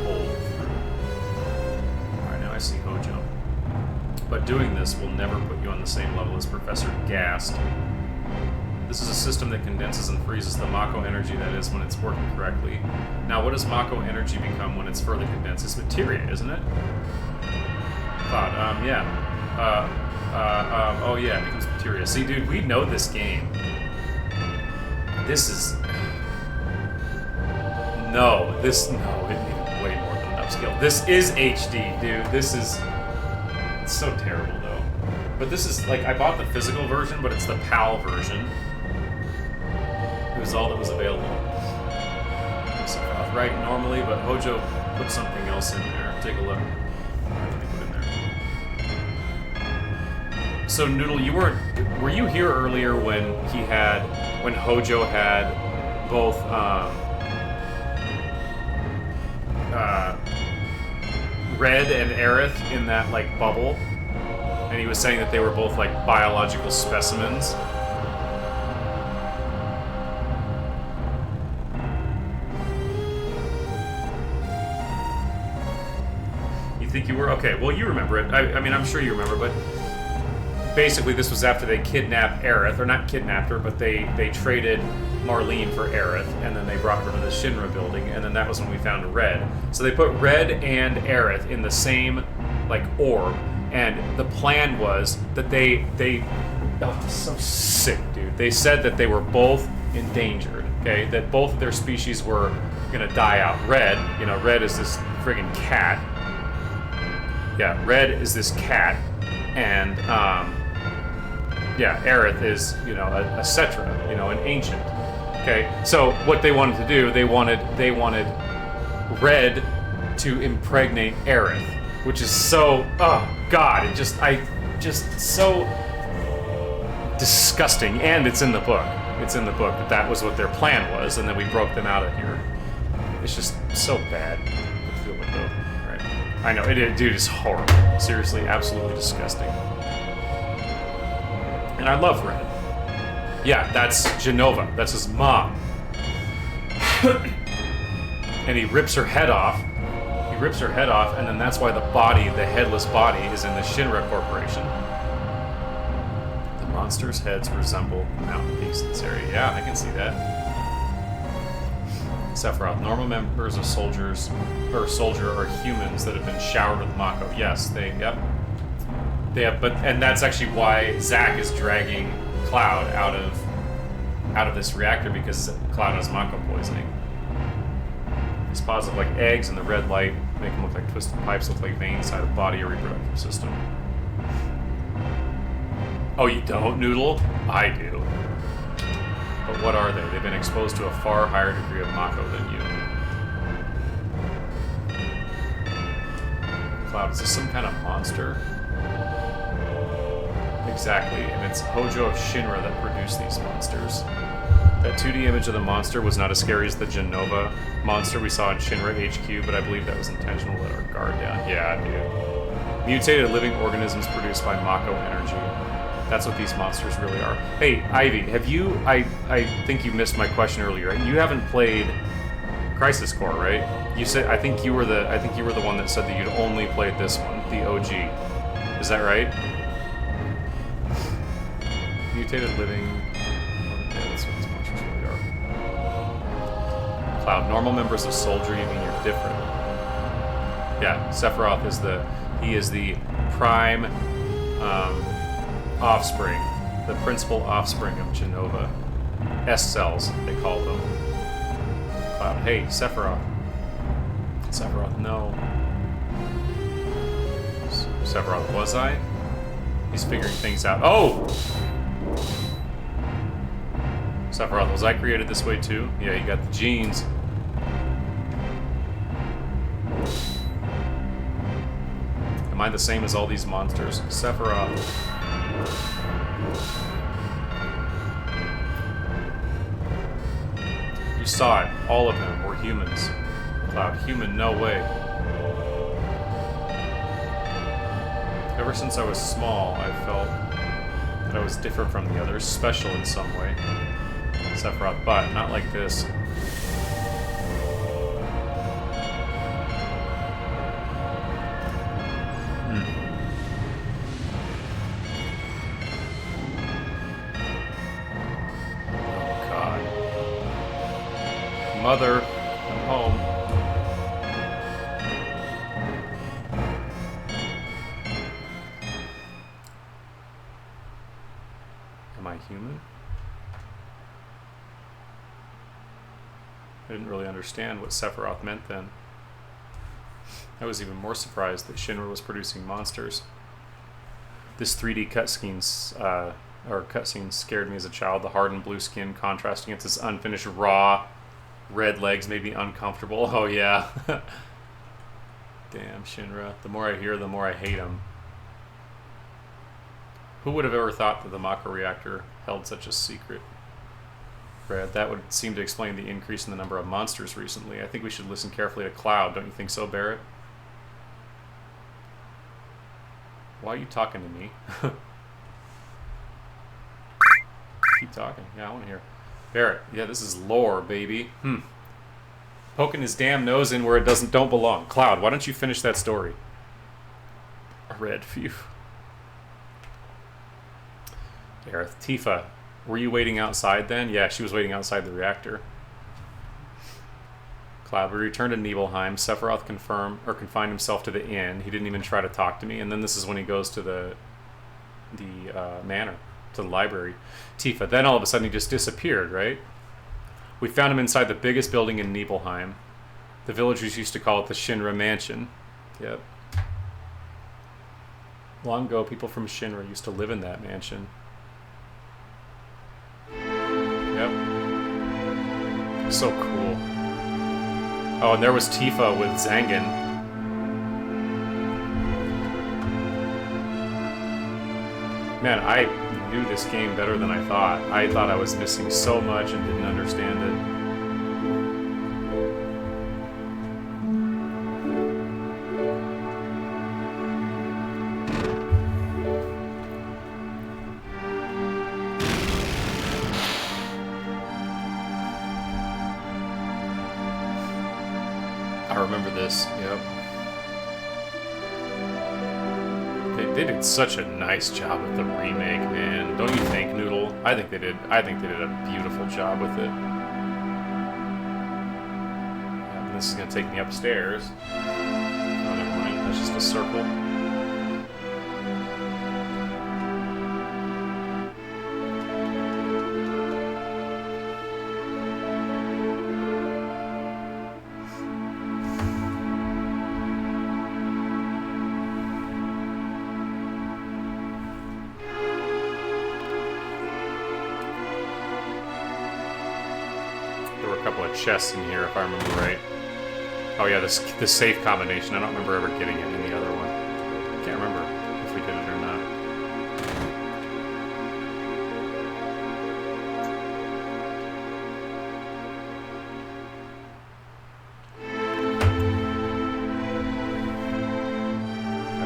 pulled through. Alright, now I see Hojo. But doing this will never put you on the same level as Professor Gast. This is a system that condenses and freezes the Mako energy, that is, when it's working correctly. Now, what does Mako energy become when it's further condensed? It's materia, isn't it? Cloud, yeah. Oh yeah, it becomes materia. See, dude, we know this game. This is... No, it needed way more than an upscale. This is HD, dude. This is... It's so terrible, though. But this is, like, I bought the physical version, but it's the PAL version. It was all that was available. Right, normally, but Hojo put something else in there. Take a look. What did he put in there? So, Noodle, were you here earlier when Hojo had both, Red and Aerith in that, like, bubble? And he was saying that they were both, like, biological specimens? Think you were? Okay, well, you remember it. I mean, I'm sure you remember, but basically this was after they kidnapped Aerith, or not kidnapped her, but they traded Marlene for Aerith, and then they brought her to the Shinra building, and then that was when we found Red. So they put Red and Aerith in the same, like, orb, and the plan was that they oh, so sick, dude. They said that they were both endangered, okay? That both of their species were gonna die out. Red is this friggin' cat. Yeah, Red is this cat, and Aerith is, a Cetra, an ancient. Okay, so what they wanted to do, they wanted Red to impregnate Aerith, which is so, oh god, so disgusting. And it's in the book. It's in the book that was what their plan was, and then we broke them out of here. It's just so bad. I know, dude, it's horrible. Seriously, absolutely disgusting. And I love Red. Yeah, that's Jenova. That's his mom. And he rips her head off. And then that's why the headless body, is in the Shinra Corporation. The monsters' heads resemble mountain peaks in this area. Yeah, I can see that. Sephiroth, normal members of soldier or humans that have been showered with Mako. Yes, they have, and that's actually why Zack is dragging Cloud out of this reactor, because Cloud has Mako poisoning. These pods look like eggs, and the red light make them look like twisted pipes, look like veins inside the body or reproductive system. Oh, you don't, Noodle? I do. But what are they? They've been exposed to a far higher degree of Mako than you. Cloud, is this some kind of monster? Exactly, and it's Hojo of Shinra that produced these monsters. That 2D image of the monster was not as scary as the Jenova monster we saw in Shinra HQ, but I believe that was intentional to let our guard down. Yeah, dude. Mutated living organisms produced by Mako energy. That's what these monsters really are. Hey, Ivy, have you... I think you missed my question earlier. You haven't played Crisis Core, right? You said... I think you were the one that said that you'd only played this one, the OG. Is that right? Mutated living... Yeah, that's what these monsters really are. Cloud, normal members of Soldier, you mean you're different. Yeah, Sephiroth is the prime... offspring, the principal offspring of Jenova. S-cells, they call them. Cloud, hey, Sephiroth. Sephiroth, no. Sephiroth, was I? He's figuring things out. Oh! Sephiroth, was I created this way too? Yeah, you got the genes. Am I the same as all these monsters? Sephiroth. You saw it. All of them were humans. Cloud, human, no way. Ever since I was small, I felt that I was different from the others, special in some way. Sephiroth, but not like this. Mother, I'm home. Am I human? I didn't really understand what Sephiroth meant then. I was even more surprised that Shinra was producing monsters. This 3D cutscene scared me as a child. The hardened blue skin contrasting against this unfinished raw red legs made me uncomfortable. Oh yeah. Damn, Shinra. The more I hear, the more I hate him. Who would have ever thought that the Mako reactor held such a secret? Brad, that would seem to explain the increase in the number of monsters recently. I think we should listen carefully to Cloud. Don't you think so, Barrett? Why are you talking to me? Keep talking. Yeah, I want to hear. Barrett, yeah, this is lore, baby. Poking his damn nose in where it don't belong. Cloud, why don't you finish that story? Red, phew. Aerith, Tifa, were you waiting outside then? Yeah, she was waiting outside the reactor. Cloud, we returned to Nibelheim. Sephiroth confined himself to the inn. He didn't even try to talk to me. And then this is when he goes to the manor, to the library. Tifa, then all of a sudden he just disappeared, right? We found him inside the biggest building in Nibelheim. The villagers used to call it the Shinra Mansion. Yep. Long ago, people from Shinra used to live in that mansion. Yep. So cool. Oh, and there was Tifa with Zangan. Man, I knew this game better than I thought. I thought I was missing so much and didn't understand it. I remember this, yep. They did such a nice job with the remake, man. Don't you think, Noodle? I think they did a beautiful job with it. Yeah, this is gonna take me upstairs. Oh, never mind. That's just a circle. Chests in here, if I remember right. Oh yeah, this safe combination. I don't remember ever getting it in the other one. Can't remember if we did it or not. I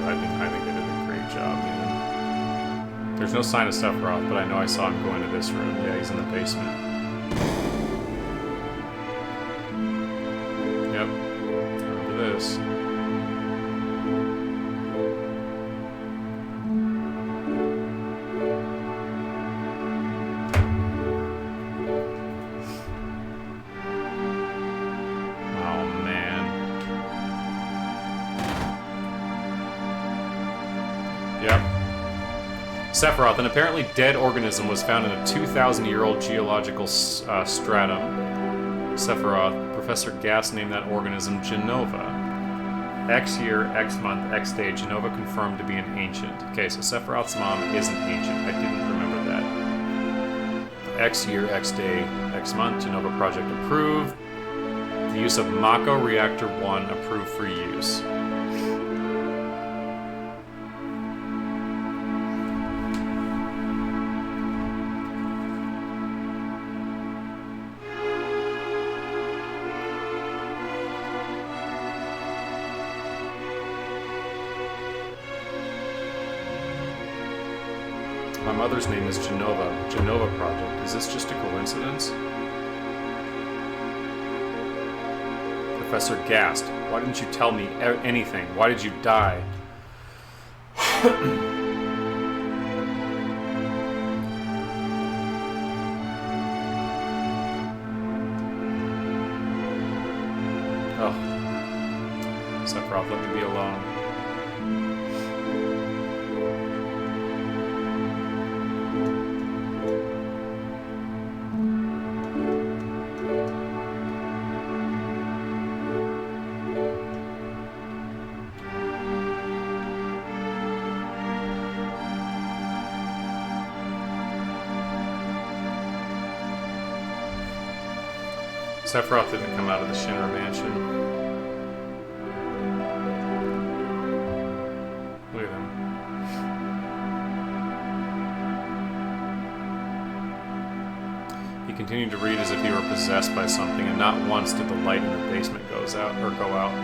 think they did a great job, man. There's no sign of Sephiroth, but I know I saw him go into this room. Yeah, he's in the basement. This. Oh man. Yep. Sephiroth, an apparently dead organism, was found in a 2,000-year-old geological stratum. Sephiroth. Professor Gass named that organism Jenova. X year, X month, X day, Jenova confirmed to be an ancient. Okay, so Sephiroth's mom isn't ancient. I didn't remember that. X year, X day, X month, Jenova project approved. The use of Mako Reactor 1 approved for use. My mother's name is Jenova. Jenova Project. Is this just a coincidence? Professor Gast, why didn't you tell me anything? Why did you die? Oh. Sephiroth, let me be alone. Sephiroth didn't come out of the Shinra mansion. Look at him. He continued to read as if he were possessed by something, and not once did the light in the basement go out.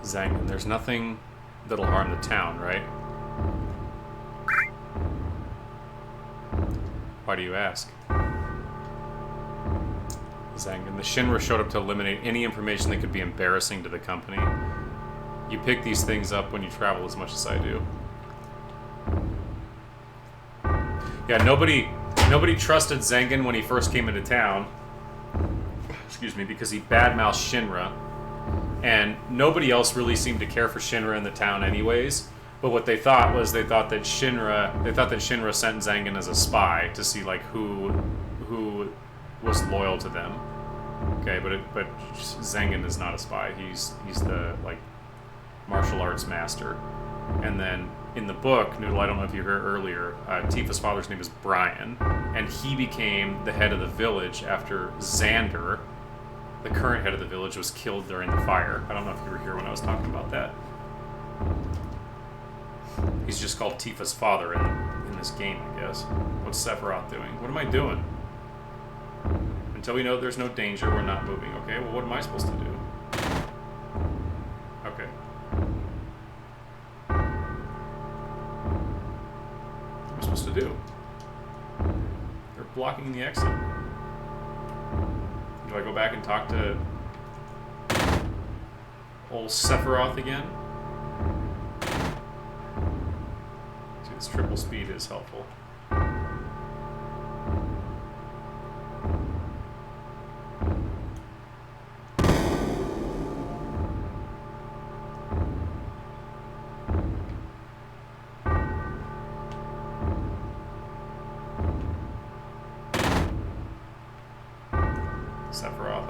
Zangan, there's nothing that'll harm the town, right? Why do you ask? Zangan, the Shinra showed up to eliminate any information that could be embarrassing to the company. You pick these things up when you travel as much as I do. Yeah, nobody trusted Zangan when he first came into town. Excuse me, because he badmouthed Shinra. And nobody else really seemed to care for Shinra in the town anyways. But what they thought was they thought that Shinra sent Zangan as a spy to see like who was loyal to them. Okay, but Zangan is not a spy. He's the like martial arts master. And then in the book, Noodle, I don't know if you heard earlier, Tifa's father's name is Brian, and he became the head of the village after Xander, the current head of the village, was killed during the fire. I don't know if you were here when I was talking about that. He's just called Tifa's father in this game, I guess. What's Sephiroth doing? What am I doing? Until we know there's no danger, we're not moving, okay? Well, what am I supposed to do? Okay. What am I supposed to do? They're blocking the exit. Do I go back and talk to old Sephiroth again? See, this triple speed is helpful. Sephiroth,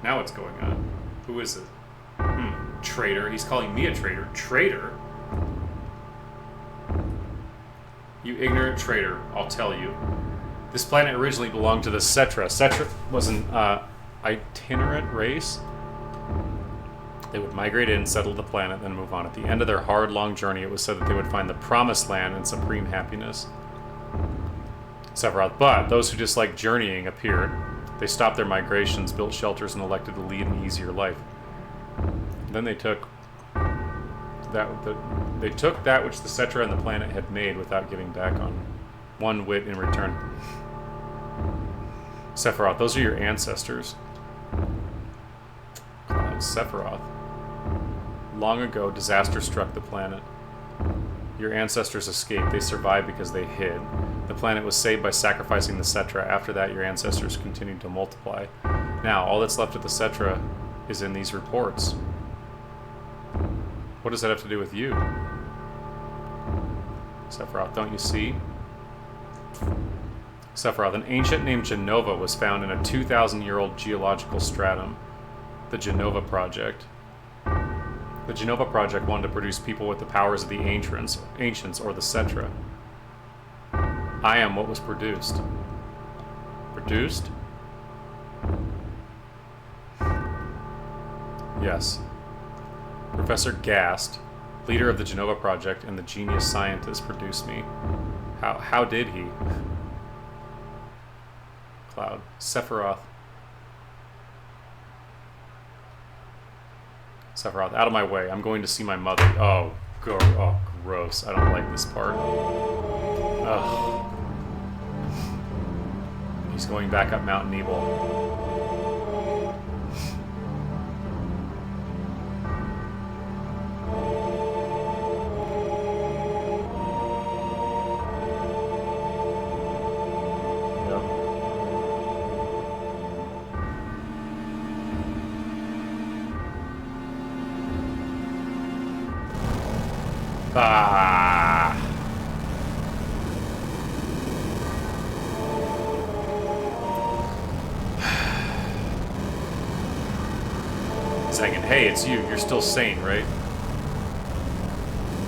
Now what's going on? Who is it? Traitor. He's calling me a traitor. Traitor? You ignorant traitor, I'll tell you. This planet originally belonged to the Cetra. Cetra was an itinerant race. They would migrate in, settle the planet, then move on. At the end of their hard, long journey, it was said that they would find the promised land and supreme happiness. Sephiroth, but those who disliked journeying appeared. They stopped their migrations, built shelters, and elected to lead an easier life. Then they took that which the Cetra and the planet had made without giving back on one whit in return. Sephiroth, those are your ancestors. Cloud Sephiroth. Long ago, disaster struck the planet. Your ancestors escaped. They survived because they hid. The planet was saved by sacrificing the Cetra. After that, your ancestors continued to multiply. Now, all that's left of the Cetra is in these reports. What does that have to do with you? Sephiroth, don't you see? Sephiroth, an ancient named Jenova was found in a 2,000-year-old geological stratum. The Jenova Project. The Jenova Project wanted to produce people with the powers of the ancients or the Cetra. I am what was produced. Produced? Yes. Professor Gast, leader of the Genova Project and the genius scientist, produced me. How did he? Cloud. Sephiroth. Sephiroth, out of my way. I'm going to see my mother. Oh, gross. I don't like this part. Ugh. He's going back up Mount Nebel. Ah. Second, hey, it's you. You're still sane, right?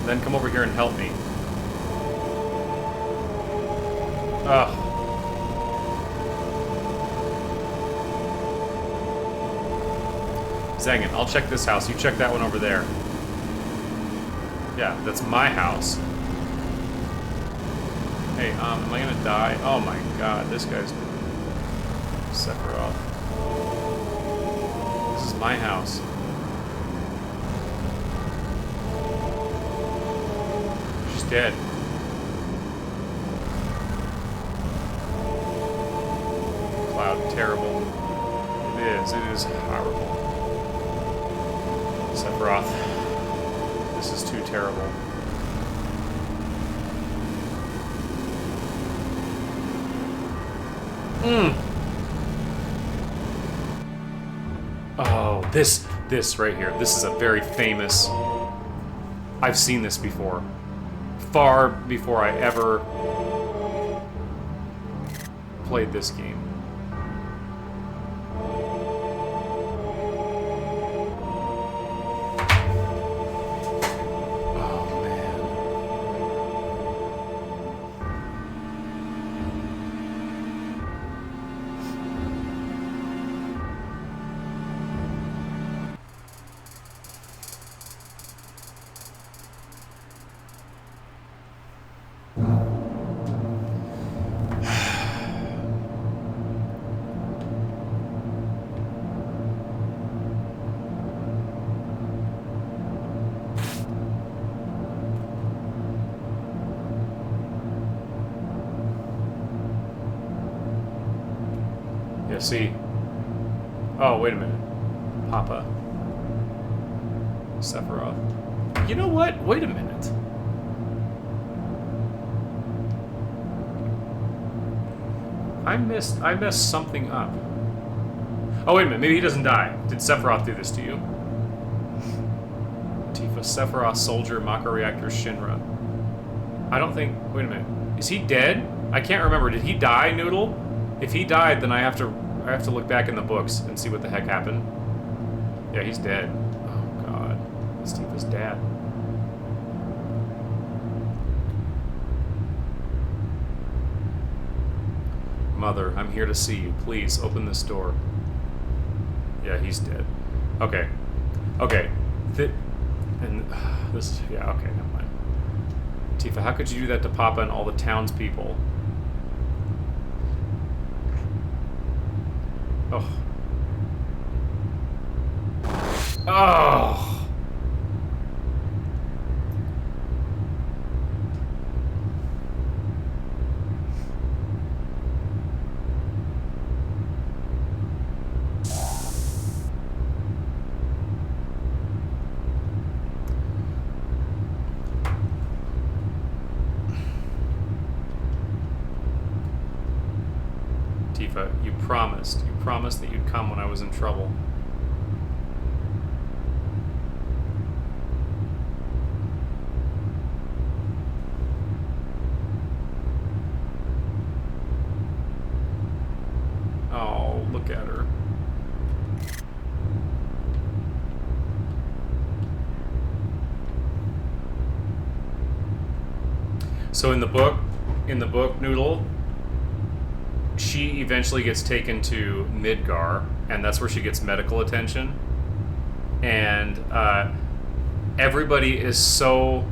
Then come over here and help me. Ugh. Zangan, I'll check this house. You check that one over there. Yeah, that's my house. Hey, am I gonna die? Oh my god, this guy's... Sephiroth. This is my house. She's dead. Cloud, terrible. It is horrible. Sephiroth. This is too terrible. Oh, this right here. This is a very famous... I've seen this before. Far before I ever played this game. See. Oh, wait a minute. Papa. Sephiroth. You know what? Wait a minute. I messed something up. Oh, wait a minute. Maybe he doesn't die. Did Sephiroth do this to you? Tifa, Sephiroth, Soldier, Mako Reactor, Shinra. I don't think... Wait a minute. Is he dead? I can't remember. Did he die, Noodle? If he died, then I have to look back in the books and see what the heck happened. Yeah, he's dead. Oh, God. It's Tifa's dad. Mother, I'm here to see you. Please, open this door. Yeah, he's dead. Okay. Okay. This... Yeah, okay, never mind. Tifa, how could you do that to Papa and all the townspeople? Oh. Oh. Tifa, you promised that you'd come when I was in trouble. Oh, look at her. So in the book, in the book, Noodle, she eventually gets taken to Midgar, and that's where she gets medical attention. And everybody is so...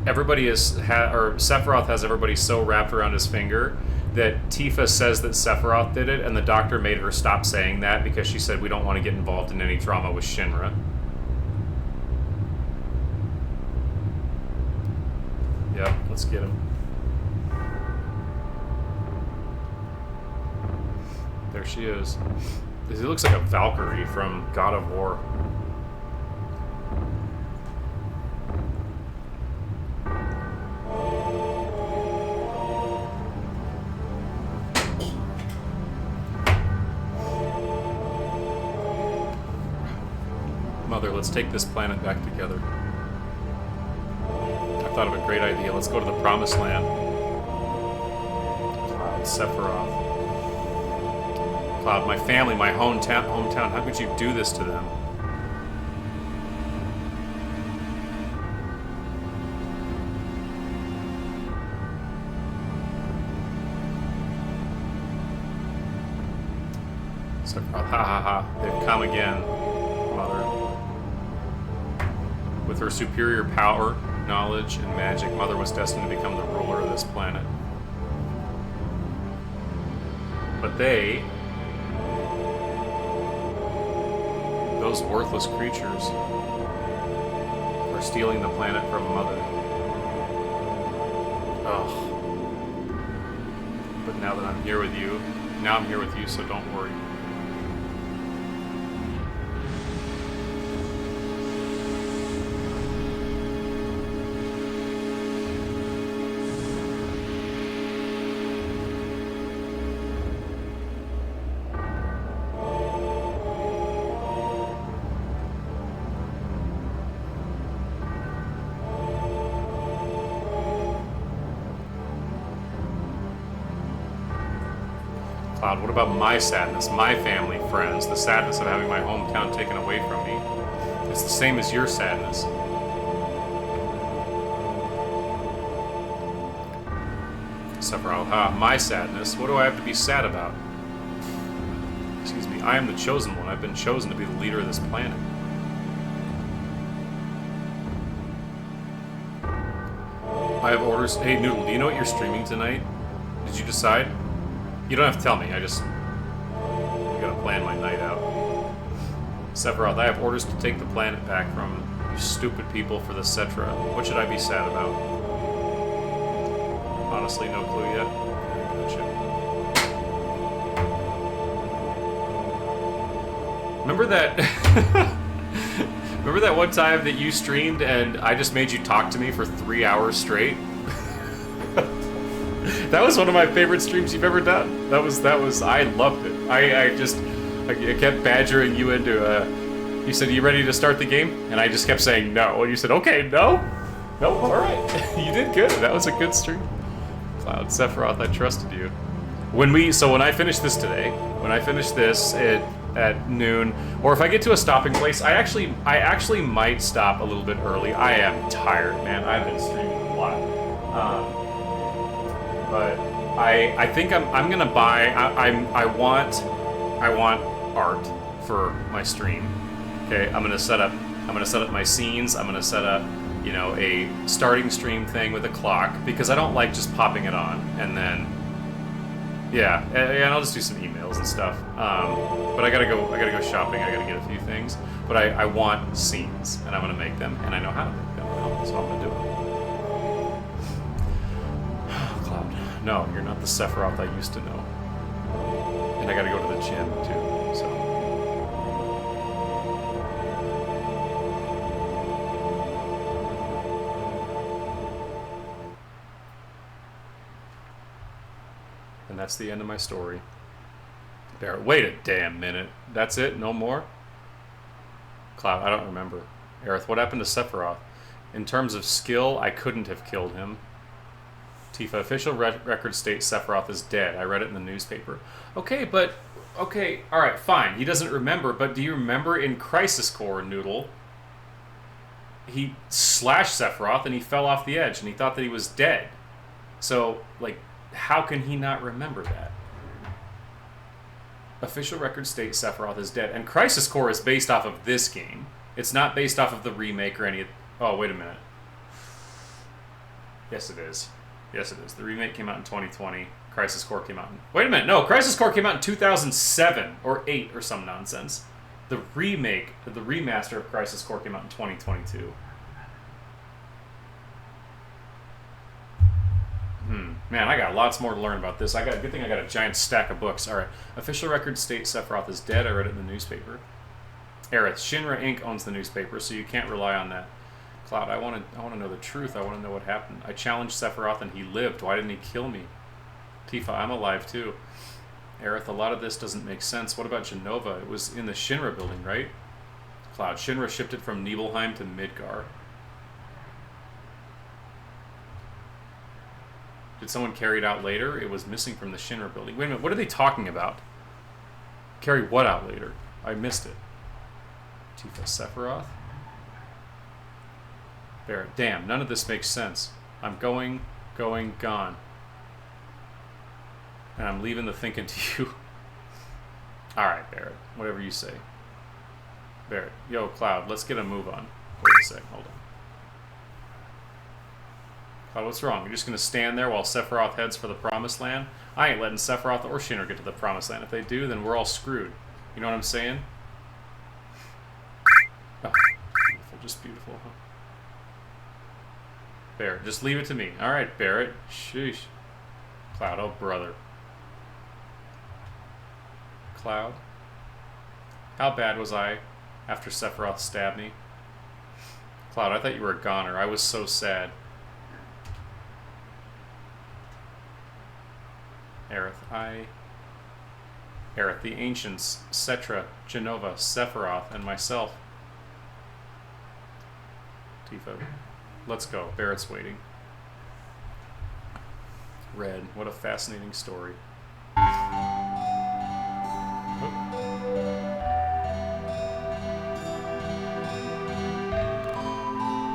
Sephiroth has everybody so wrapped around his finger that Tifa says that Sephiroth did it, and the doctor made her stop saying that because she said we don't want to get involved in any drama with Shinra. Yep, let's get him. There she is. He looks like a Valkyrie from God of War. Mother, let's take this planet back together. I thought of a great idea. Let's go to the Promised Land. Cloud, Sephiroth. Cloud, my family, my hometown. How could you do this to them? Sephiroth, ha ha ha. They've come again, Mother. With her superior power, knowledge, and magic, Mother was destined to become the ruler of this planet. But they... those worthless creatures are stealing the planet from Mother. Ugh. But now that I'm here with you, so don't worry. Cloud, what about my sadness, my family, friends, the sadness of having my hometown taken away from me? It's the same as your sadness. Sephiroth, my sadness? What do I have to be sad about? Excuse me, I am the chosen one. I've been chosen to be the leader of this planet. I have orders. Hey, Noodle, do you know what you're streaming tonight? Did you decide? You don't have to tell me, I gotta plan my night out. Sephiroth, I have orders to take the planet back from you stupid people for the Cetra. What should I be sad about? Honestly, no clue yet. Gotcha. Remember that... Remember that one time that you streamed and I just made you talk to me for 3 hours straight? That was one of my favorite streams you've ever done. That was, I loved it. I kept badgering you into, you said, you ready to start the game? And I just kept saying no. And you said, okay, no? No, alright. You did good. That was a good stream. Cloud, Sephiroth, I trusted you. When I finish this today, at noon, or if I get to a stopping place, I actually might stop a little bit early. I am tired, man. I've been streaming a lot. But I think I'm gonna buy. I want art for my stream. Okay, I'm gonna set up my scenes. I'm gonna set up, a starting stream thing with a clock because I don't like just popping it on and then, yeah, and I'll just do some emails and stuff. But I gotta go shopping. I gotta get a few things. But I want scenes and I'm gonna make them and I know how to make them. So I'm gonna do it. No, you're not the Sephiroth I used to know. And I gotta go to the gym, too, so... And that's the end of my story. Barret, wait a damn minute. That's it? No more? Cloud, I don't remember. Aerith, what happened to Sephiroth? In terms of skill, I couldn't have killed him. Tifa, official records state Sephiroth is dead. I read it in the newspaper. Okay, alright, fine. He doesn't remember, but do you remember in Crisis Core, Noodle? he slashed Sephiroth and he fell off the edge and he thought that he was dead. So, like, how can he not remember that? Official records state Sephiroth is dead. And Crisis Core is based off of this game. It's not based off of the remake or any of... Oh, wait a minute. Yes, it is. Yes, it is. The remake came out in 2020. Crisis Core came out in... Wait a minute. No, Crisis Core came out in 2007 or 8 or some nonsense. The remake, the remaster of Crisis Core came out in 2022. Man, I got lots more to learn about this. Good thing I got a giant stack of books. All right. Official records state Sephiroth is dead. I read it in the newspaper. Aerith, Shinra Inc. owns the newspaper, so you can't rely on that. Cloud, I want to know the truth. I want to know what happened. I challenged Sephiroth and he lived. Why didn't he kill me? Tifa, I'm alive too. Aerith, a lot of this doesn't make sense. What about Jenova? It was in the Shinra building, right? Cloud, Shinra shipped it from Nibelheim to Midgar. Did someone carry it out later? It was missing from the Shinra building. Wait a minute, what are they talking about? Carry what out later? I missed it. Tifa, Sephiroth? Barrett, damn, none of this makes sense. I'm going, gone. And I'm leaving the thinking to you. Alright, Barrett, whatever you say. Barrett, yo, Cloud, let's get a move on. Wait a sec, hold on. Cloud, what's wrong? You're just going to stand there while Sephiroth heads for the Promised Land? I ain't letting Sephiroth or Shinra get to the Promised Land. If they do, then we're all screwed. You know what I'm saying? Oh, beautiful, just beautiful, huh? Barrett, just leave it to me. Alright, Barrett. Sheesh. Cloud, oh brother. Cloud? How bad was I after Sephiroth stabbed me? Cloud, I thought you were a goner. I was so sad. Aerith, Aerith, the Ancients, Cetra, Jenova, Sephiroth, and myself. Tifa, let's go. Barrett's waiting. Red, what a fascinating story.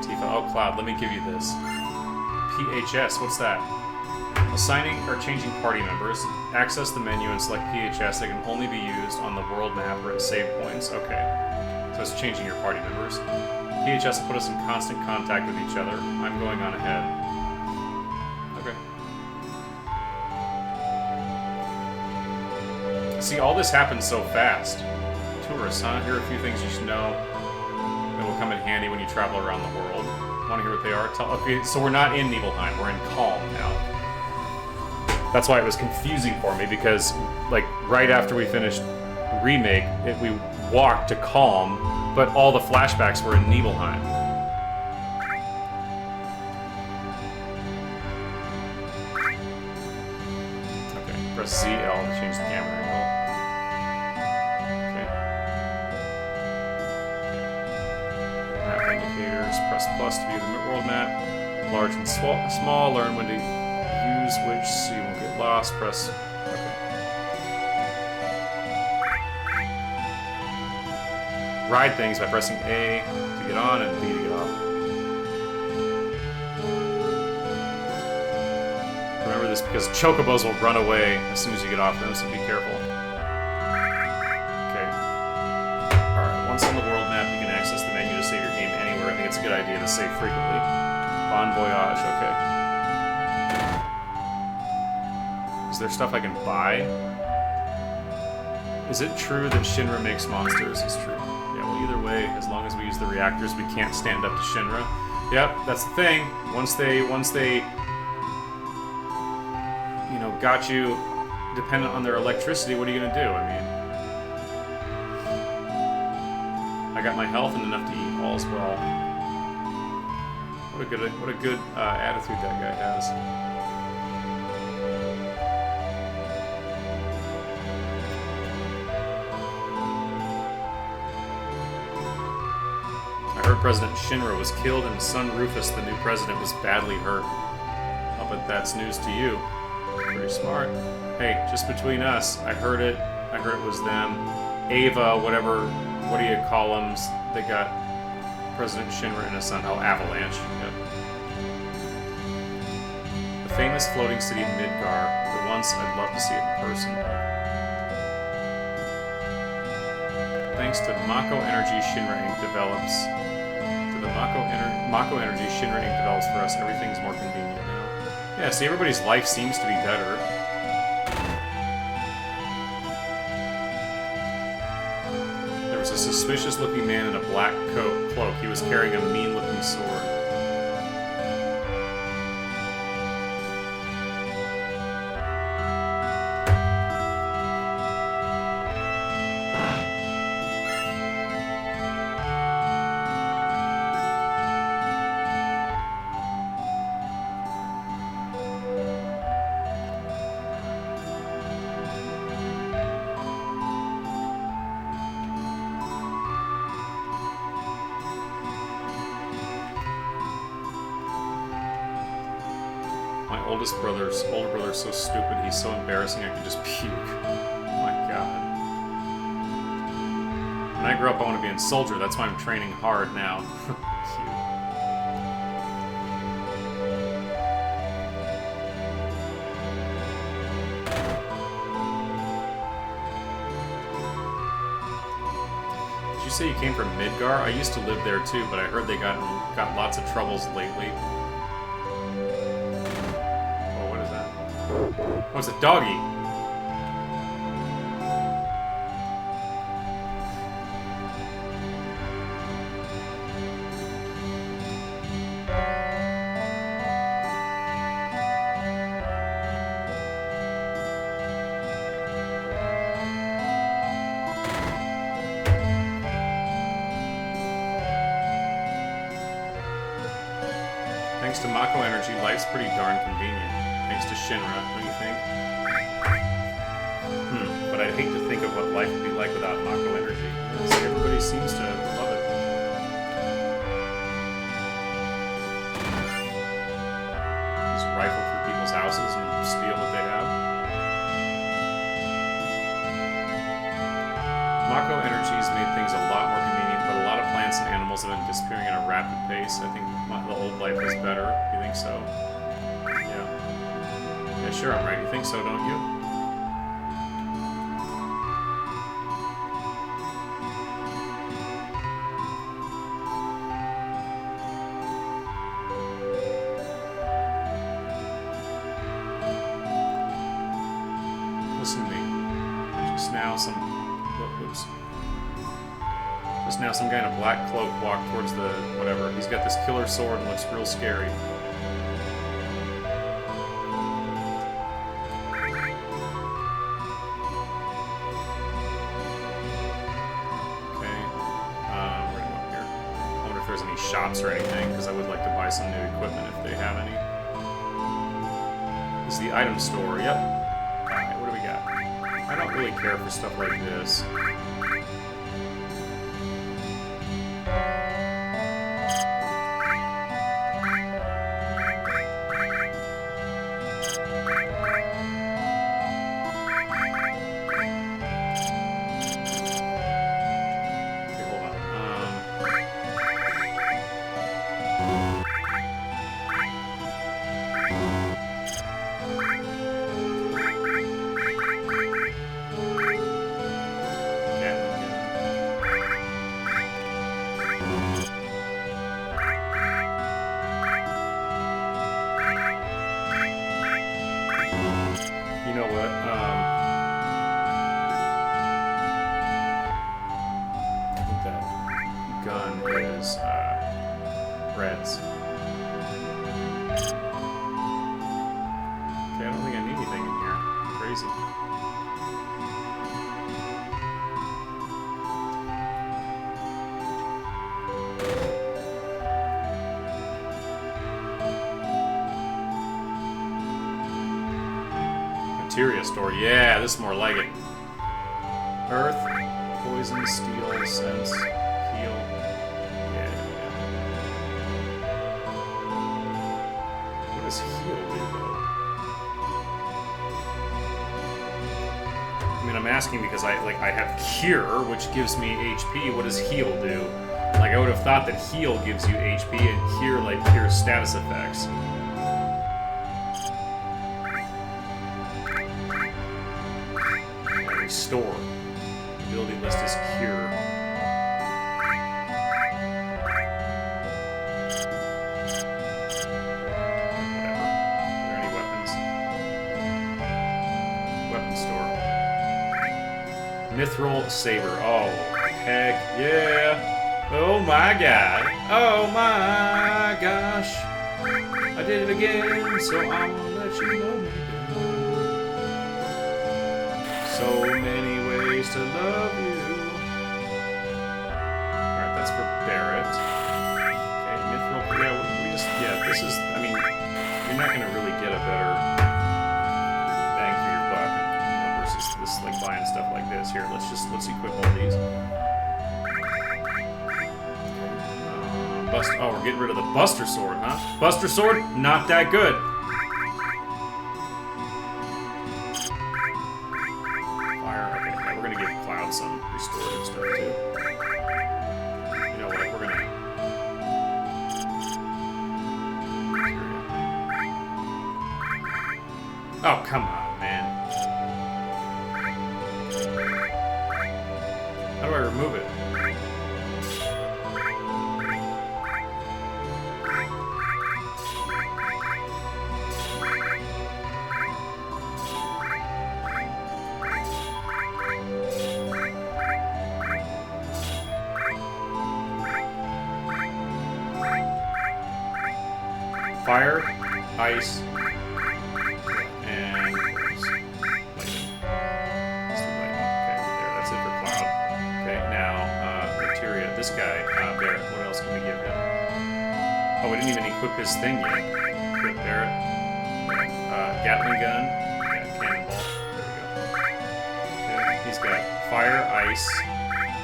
Tifa, oh Cloud, let me give you this. PHS, what's that? Assigning or changing party members. Access the menu and select PHS. They can only be used on the world map or at save points. Okay. So it's changing your party members. PHS will put us in constant contact with each other. I'm going on ahead. Okay. See, all this happens so fast. Tourists, huh? Here are a few things you should know that will come in handy when you travel around the world. Want to hear what they are? Okay, so we're not in Nibelheim. We're in Kalm now. That's why it was confusing for me, because, like, right after we finished Remake, we walked to Kalm, but all the flashbacks were in Nibelheim. Okay, press ZL to change the camera angle. Okay. Map indicators, press plus to view the world map. Large and small, learn when to use which so you won't get lost. Press. Okay. Ride things by pressing A to get on and B to get off. Remember this because chocobos will run away as soon as you get off them, so be careful. Okay. Alright, once on the world map, you can access the menu to save your game anywhere. I think it's a good idea to save frequently. Bon voyage, okay. Is there stuff I can buy? Is it true that Shinra makes monsters? It's true. Yeah, well, either way, as long as we use the reactors, we can't stand up to Shinra. Yep, that's the thing. Once they, you know, got you dependent on their electricity, what are you gonna do? I mean, I got my health and enough to eat. All's well. What a good attitude that guy has. President Shinra was killed and his son Rufus, the new president, was badly hurt. I'll bet that's news to you. Pretty smart. Hey, just between us, I heard it was them. Ava, whatever, what do you call them? They got President Shinra and his son. Oh, Avalanche. Yep. The famous floating city of Midgar. For once, I'd love to see it in person. Thanks to Mako Energy, Shinra Inc. develops. To the Mako Energy, Shinra Inc. develops for us. Everything's more convenient now. Yeah, see, everybody's life seems to be better. There was a suspicious-looking man in a black cloak. He was carrying a mean-looking sword. Older brother's so stupid, he's so embarrassing I could just puke. Oh my god. When I grow up, I want to be a soldier. That's why I'm training hard now. Cute. Did you say you came from Midgar? I used to live there too, but I heard they got lots of troubles lately. Oh, it's a doggy. Thanks to Mako Energy, life's pretty darn convenient. Thanks to Shinra, don't you think? But I'd hate to think of what life would be like without Mako Energy. See, everybody seems to love it. Just rifle through people's houses and steal what they have. Mako Energy's made things a lot more convenient, but a lot of plants and animals have been disappearing at a rapid pace. I think the old life is better. You think so? Yeah, sure, I'm right. You think so, don't you? Listen to me. Just now some guy in a black cloak walked towards the whatever. He's got this killer sword and looks real scary. Shops or anything, because I would like to buy some new equipment if they have any. This is the item store, yep. Alright, what do we got? I don't really care for stuff like this. Store. Yeah, this is more like it. Earth, poison, steel, sense, heal. Yeah. What does heal do, though? I mean, I'm asking because I have cure, which gives me HP. What does heal do? Like, I would have thought that heal gives you HP, and here, like, here's status effects. Yeah, restore. Ability list is cure. Mithril Saber. Oh, heck yeah. Oh my god. Oh my gosh. I did it again, so I'm gonna let you love me. So many ways to love you. Alright, that's for Barret. Okay, Mithril. Yeah, we just. Yeah, this is. I mean, you're not gonna really get a better bang for your buck. This like buying stuff like this. Here, let's equip all these. Oh, we're getting rid of the Buster Sword, huh? Buster Sword, not that good. Fire. Okay, yeah, we're gonna give Cloud some restorative stuff too. You know what? We're gonna. Oh, come on, man. How do I remove it? Fire, ice, and lightning. Let's do lightning. Okay, there, that's it for Cloud. Okay, now, Materia, this guy, Barret, what else can we give him? Oh, we didn't even equip his thing yet. Equip Barret. Gatling gun. Yeah, cannonball. There we go. Okay, he's got fire, ice,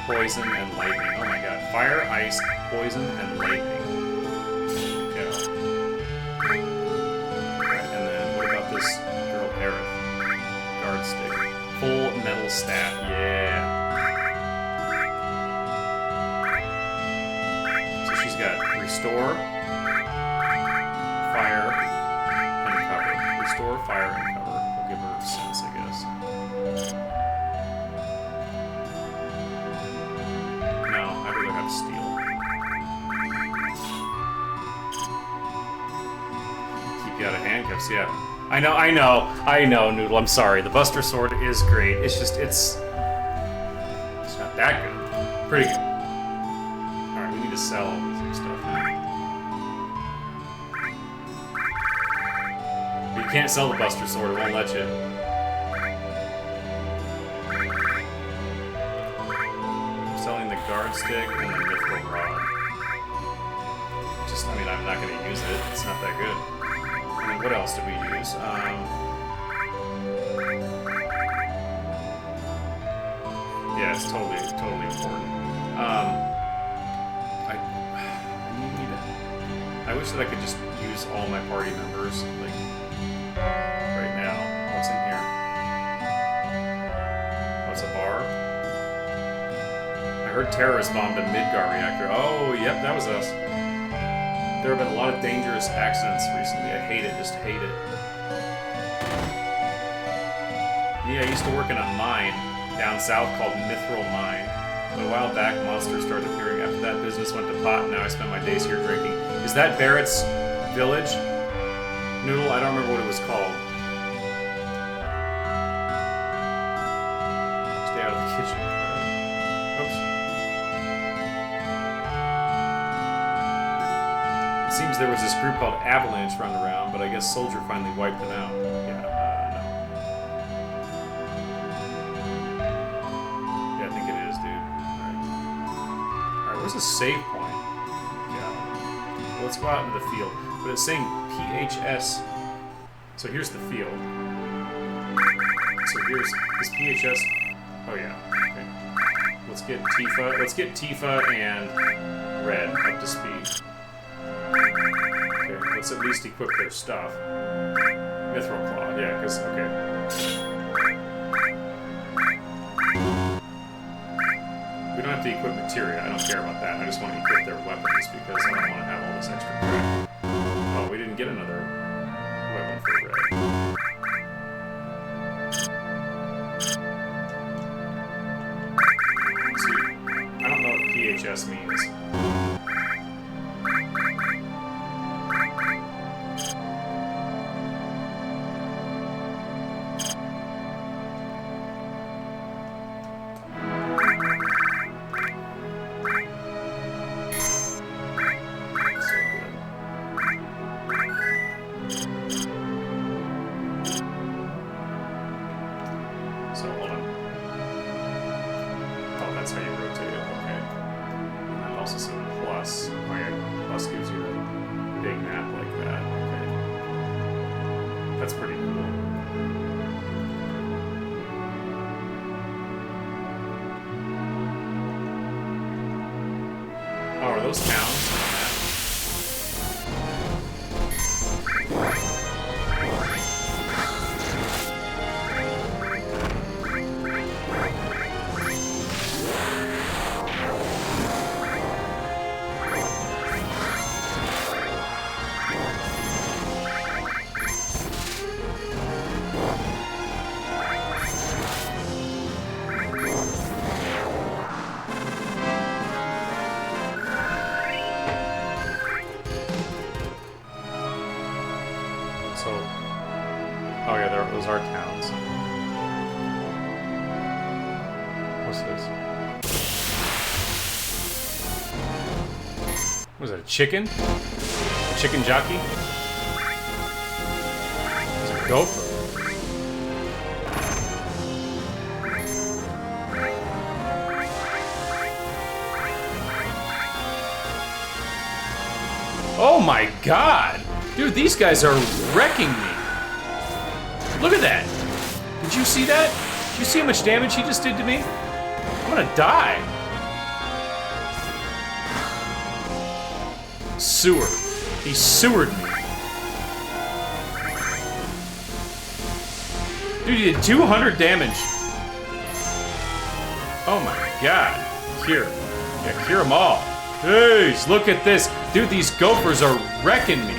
poison, and lightning. Oh my god. Fire, ice, poison, and lightning. This girl, Aerith. Guard stick. Full metal staff. Yeah. So she's got restore, fire, and cover. Restore, fire, and cover. We'll give her sense, I guess. No, I'd rather have steel. Keep you out of handcuffs, yeah. I know, Noodle, I'm sorry. The Buster Sword is great. It's just, it's not that good. Pretty good. Alright, we need to sell some stuff now. But you can't sell the Buster Sword, it won't let you. I'm selling the guard stick and the mithril rod. Just, I mean, I'm not going to use it. It's not that good. And then what else did we use? Yeah, it's totally important. I wish that I could just use all my party members, like, right now. What's in here? What's a bar? I heard terrorists bombed a Midgar reactor. Oh, yep, that was us. There have been a lot of dangerous accidents recently. I hate it, just hate it. Yeah, I used to work in a mine down south called Mithril Mine. But a while back, monsters started appearing. After that, business went to pot, and now I spend my days here drinking. Is that Barret's village? Noodle? I don't remember what it was called. Stay out of the kitchen. Oops. It seems there was this group called Avalanche running around, but I guess Soldier finally wiped them out. Yeah, no. Yeah, I think it is, dude. Alright, where's the save point? Yeah. Well, let's go out into the field. But it's saying PHS. So here's the field. So here's this PHS. Oh yeah. Okay. Let's get Tifa. Let's get Tifa and Red up to speed. Okay, let's at least equip their stuff. Mithril Claw, yeah, because, okay. We don't have to equip materia. I don't care about that. I just want to equip their weapons because I don't want to have all this extra crap. Oh, we didn't get another weapon for Red. See, I don't know what PHS means. Those towns on that. Those are towns. What's this? What is that, a chicken? A chicken jockey? It's a gopher. Oh my god! Dude, these guys are wrecking me. Look at that! Did you see that? Did you see how much damage he just did to me? I'm gonna die. Sewer. He sewered me. Dude, he did 200 damage. Oh my god. Cure. Yeah, cure them all. Jeez, look at this. Dude, these gophers are wrecking me.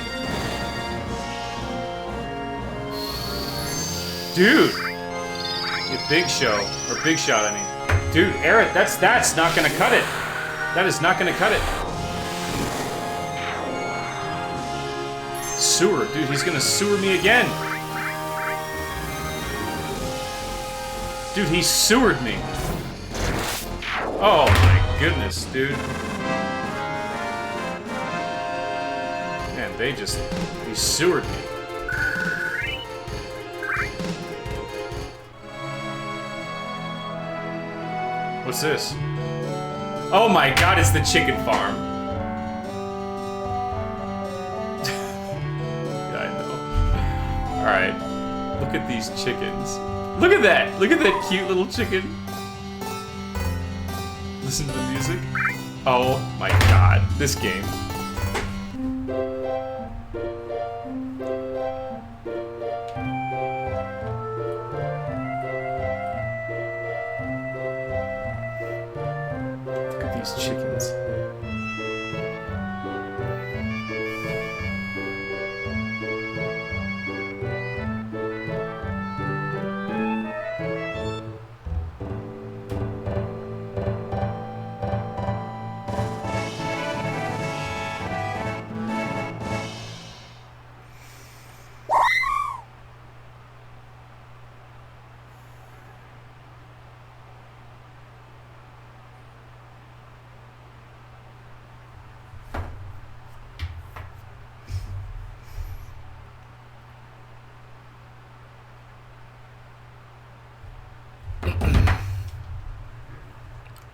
Dude! Yeah, big show. Or big shot, I mean. Dude, Eric, that's not gonna cut it. That is not gonna cut it. Sewer. Dude, he's gonna sewer me again. Dude, he sewered me. Oh my goodness, dude. Man, he sewered me. What's this? Oh my god, it's the chicken farm. Yeah, I know. Alright. Look at these chickens. Look at that! Look at that cute little chicken. Listen to the music. Oh my god, this game. Chickens.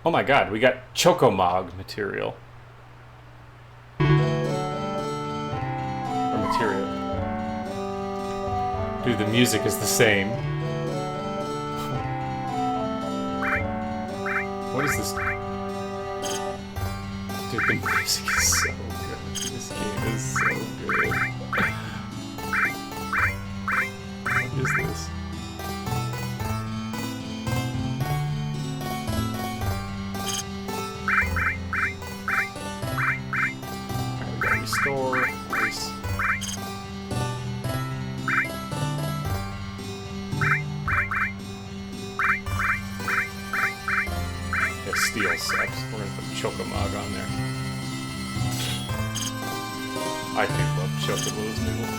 Oh my god, we got Chocomog material. Or material. Dude, the music is the same. What is this? Dude, the music is so good. This game is so good. What is this? store. Nice. Yeah, steel steps. We're gonna put Chocomog on there. I do love Chocobo's noodle.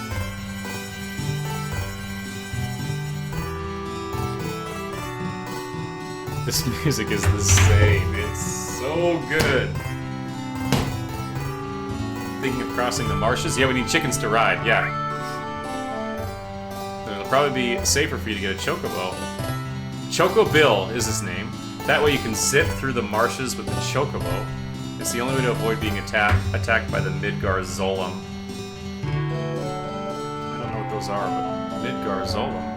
This music is the same. It's so good. Thinking of crossing the marshes? Yeah, we need chickens to ride. Yeah. It'll probably be safer for you to get a Chocobo. Choco Bill is his name. That way you can zip through the marshes with the Chocobo. It's the only way to avoid being attacked by the Midgar Zolom. I don't know what those are, but Midgar Zolom.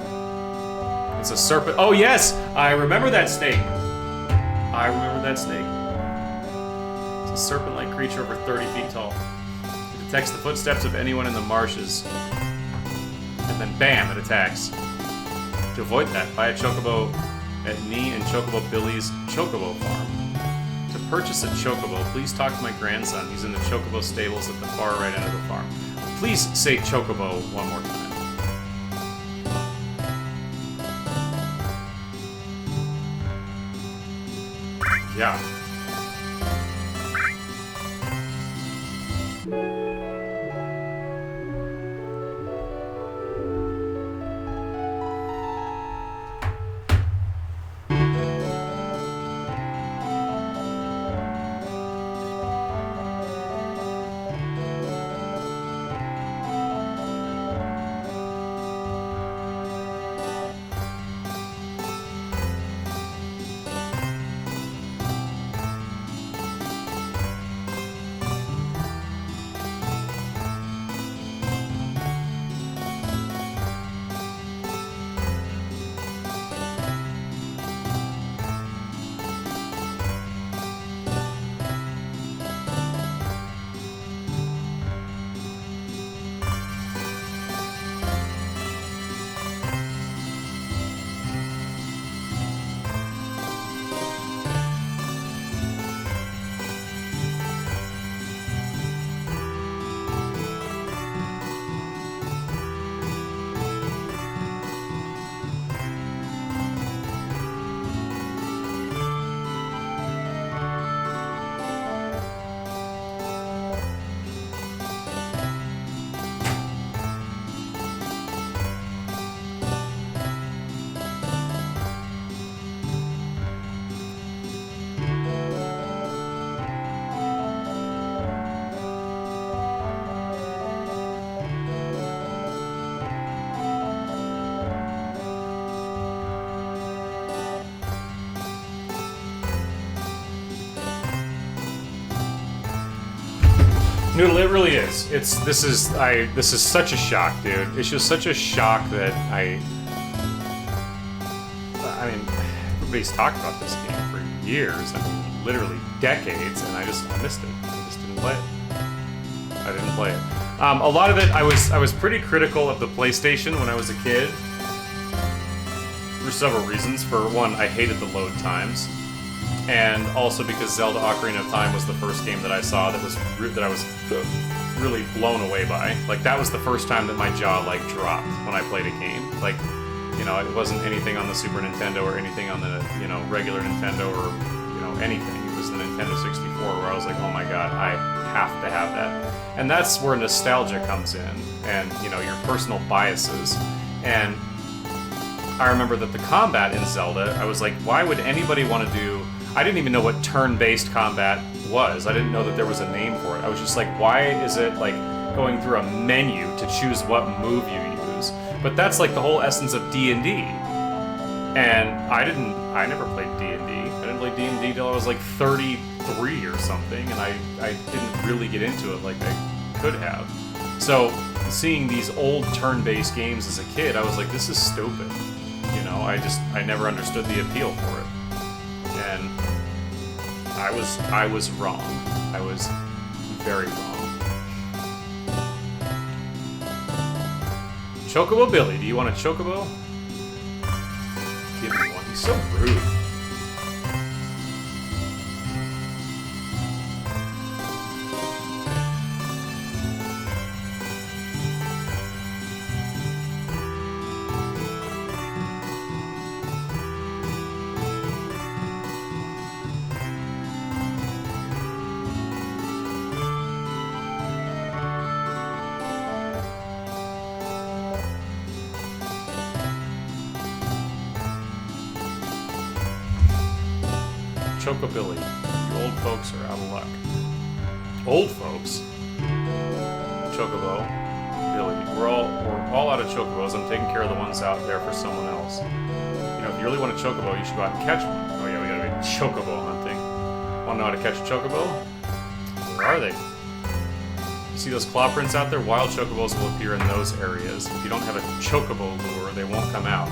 It's a serpent. Oh yes! I remember that snake. I remember that snake. It's a serpent-like creature over 30 feet tall. It detects the footsteps of anyone in the marshes. And then bam, it attacks. To avoid that, buy a Chocobo at Nee and Chocobo Billy's Chocobo Farm. To purchase a Chocobo, please talk to my grandson. He's in the Chocobo stables at the far right end of the farm. Please say Chocobo one more time. Yeah. Noodle, it really is. This is such a shock, dude. It's just such a shock that I mean, everybody's talked about this game for years. I mean, literally decades, and I missed it. I just didn't play it. I didn't play it. A lot of it, I was pretty critical of the PlayStation when I was a kid for several reasons. For one, I hated the load times. And also because Zelda Ocarina of Time was the first game that I saw that I was really blown away by. Like, that was the first time that my jaw, like, dropped when I played a game. Like, you know, it wasn't anything on the Super Nintendo or anything on the, you know, regular Nintendo or, you know, anything. It was the Nintendo 64 where I was like, oh my god, I have to have that. And that's where nostalgia comes in, and, you know, your personal biases. And I remember that the combat in Zelda, I was like, why would anybody want to do... I didn't even know what turn-based combat was. I didn't know that there was a name for it. I was just like, why is it like going through a menu to choose what move you use? But that's like the whole essence of D&D. And I never played D&D. I didn't play D&D till I was like 33 or something, and I didn't really get into it like I could have. So seeing these old turn-based games as a kid, I was like, this is stupid. You know, I never understood the appeal for it. And I was wrong. I was very wrong. Chocobo Billy, do you want a Chocobo? Give me one. He's so rude. Chocobilly. You old folks are out of luck. Old folks? Chocobo. Billy. We're all out of chocobos. I'm taking care of the ones out there for someone else. You know, if you really want a chocobo, you should go out and catch one. Oh yeah, we gotta be chocobo hunting. Wanna know how to catch a chocobo? Where are they? You see those claw prints out there? Wild chocobos will appear in those areas. If you don't have a chocobo lure, they won't come out.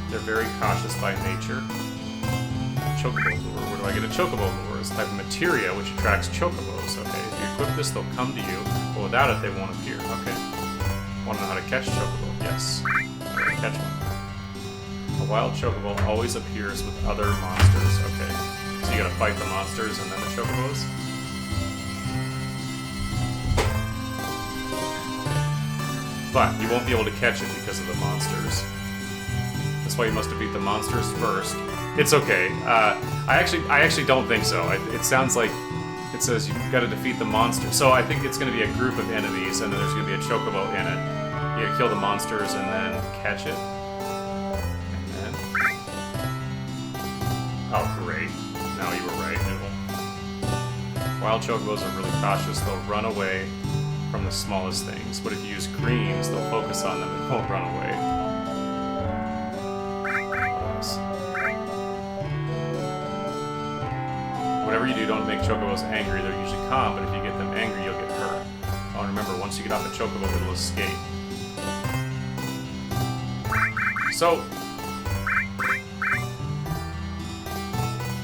They're very cautious by nature. Chocobo lure. Where do I get a chocobo lure? It's a type of materia which attracts chocobos. Okay, if you equip this, they'll come to you, but without it, they won't appear. Okay. Want to know how to catch chocobo? Yes. Okay, catch one. A wild chocobo always appears with other monsters. Okay. So you gotta fight the monsters and then the chocobos? But you won't be able to catch it because of the monsters. That's why you must defeat the monsters first. It's okay. I actually don't think so. It sounds like it says you've got to defeat the monster. So I think it's going to be a group of enemies, and then there's going to be a chocobo in it. You gotta kill the monsters and then catch it. And then... Oh, great. No, you were right, Noodle. Wild chocobos are really cautious. They'll run away from the smallest things. But if you use greens, they'll focus on them and won't run away. Whatever you do, don't make chocobos angry. They're usually calm, but if you get them angry, you'll get hurt. Oh, and remember, once you get off the chocobo, it'll escape. So...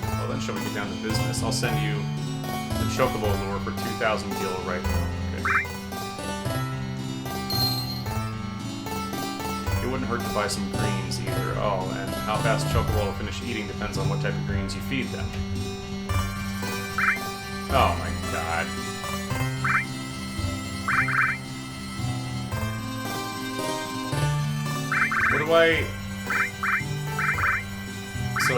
Well, then shall we get down to business? I'll send you the chocobo lure for 2,000 gil right now. Okay. It wouldn't hurt to buy some greens either. Oh, and how fast chocobo will finish eating depends on what type of greens you feed them. Oh my god. What do I... So,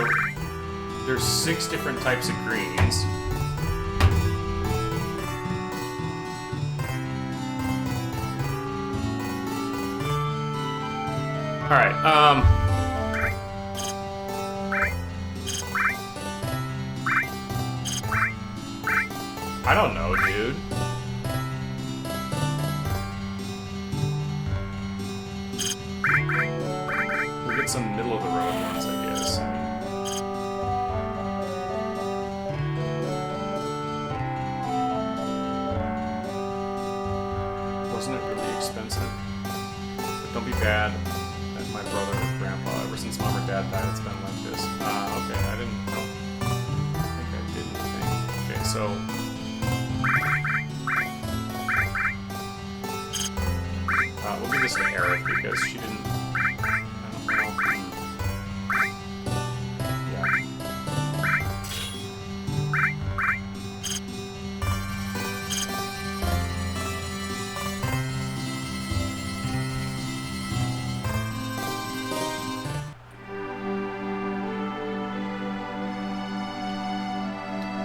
there's 6 different types of greens. Alright, I don't know, dude. We'll get some middle of the road ones, I guess. Wasn't it really expensive? But don't be bad at my brother or grandpa. Ever since mom or dad died, it's been like this. Okay, I didn't know. I think I didn't think. Okay, so... we'll give this to Aerith because she didn't... I don't know. Yeah.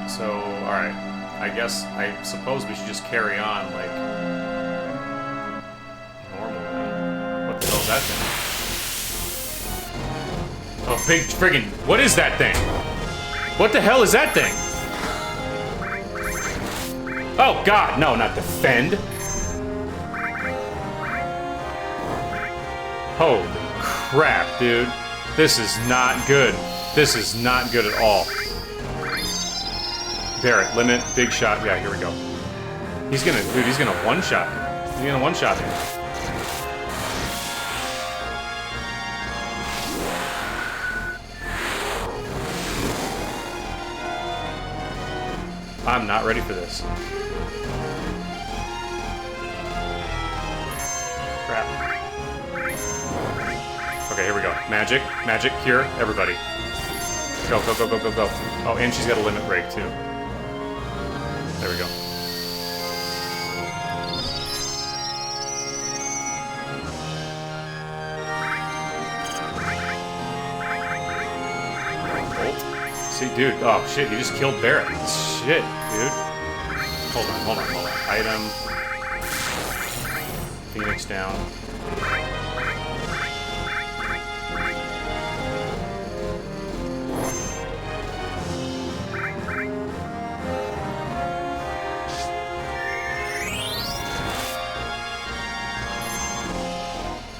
So, alright. I suppose we should just carry on, like... What the hell is that thing? Oh, big friggin'... What is that thing? What the hell is that thing? Oh, God! No, not defend! Holy crap, dude. This is not good. This is not good at all. Barret, limit, big shot. Yeah, here we go. He's gonna... Dude, he's gonna one-shot me. He's gonna one-shot me. I'm not ready for this. Crap. Okay, here we go. Magic, magic, cure, everybody. Go, go, go, go, go, go. Oh, and she's got a limit break, too. There we go. Bolt. See, dude. Oh, shit, he just killed Barret. Shit, dude. Hold on, hold on, hold on. Item. Phoenix down.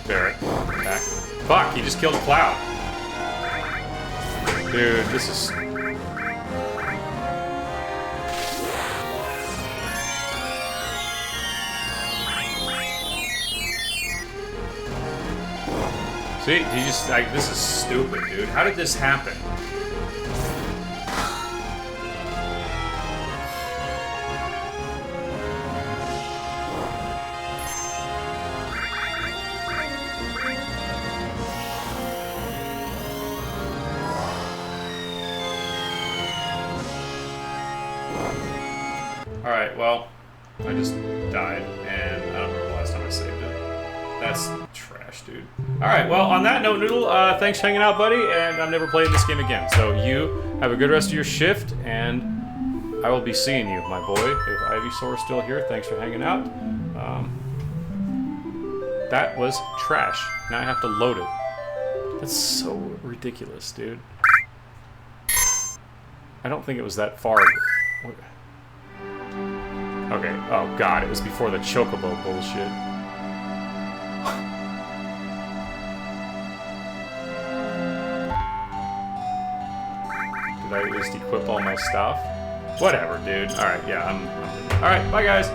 Barret. Attack. Fuck, he just killed Cloud. Dude, this is... See, he just, like, this is stupid, dude. How did this happen? Alright, well, I just died, and I don't remember the last time I saved it. That's trash, dude. Alright, well, on that note, Noodle, thanks for hanging out, buddy, and I'm never playing this game again. So you have a good rest of your shift, and I will be seeing you, my boy. If Ivysaur's still here, thanks for hanging out. That was trash. Now I have to load it. That's so ridiculous, dude. I don't think it was that far. Okay, oh god, it was before the Chocobo bullshit. Did I at least equip all my stuff? Whatever, dude. Alright, yeah, I'm Alright, bye guys!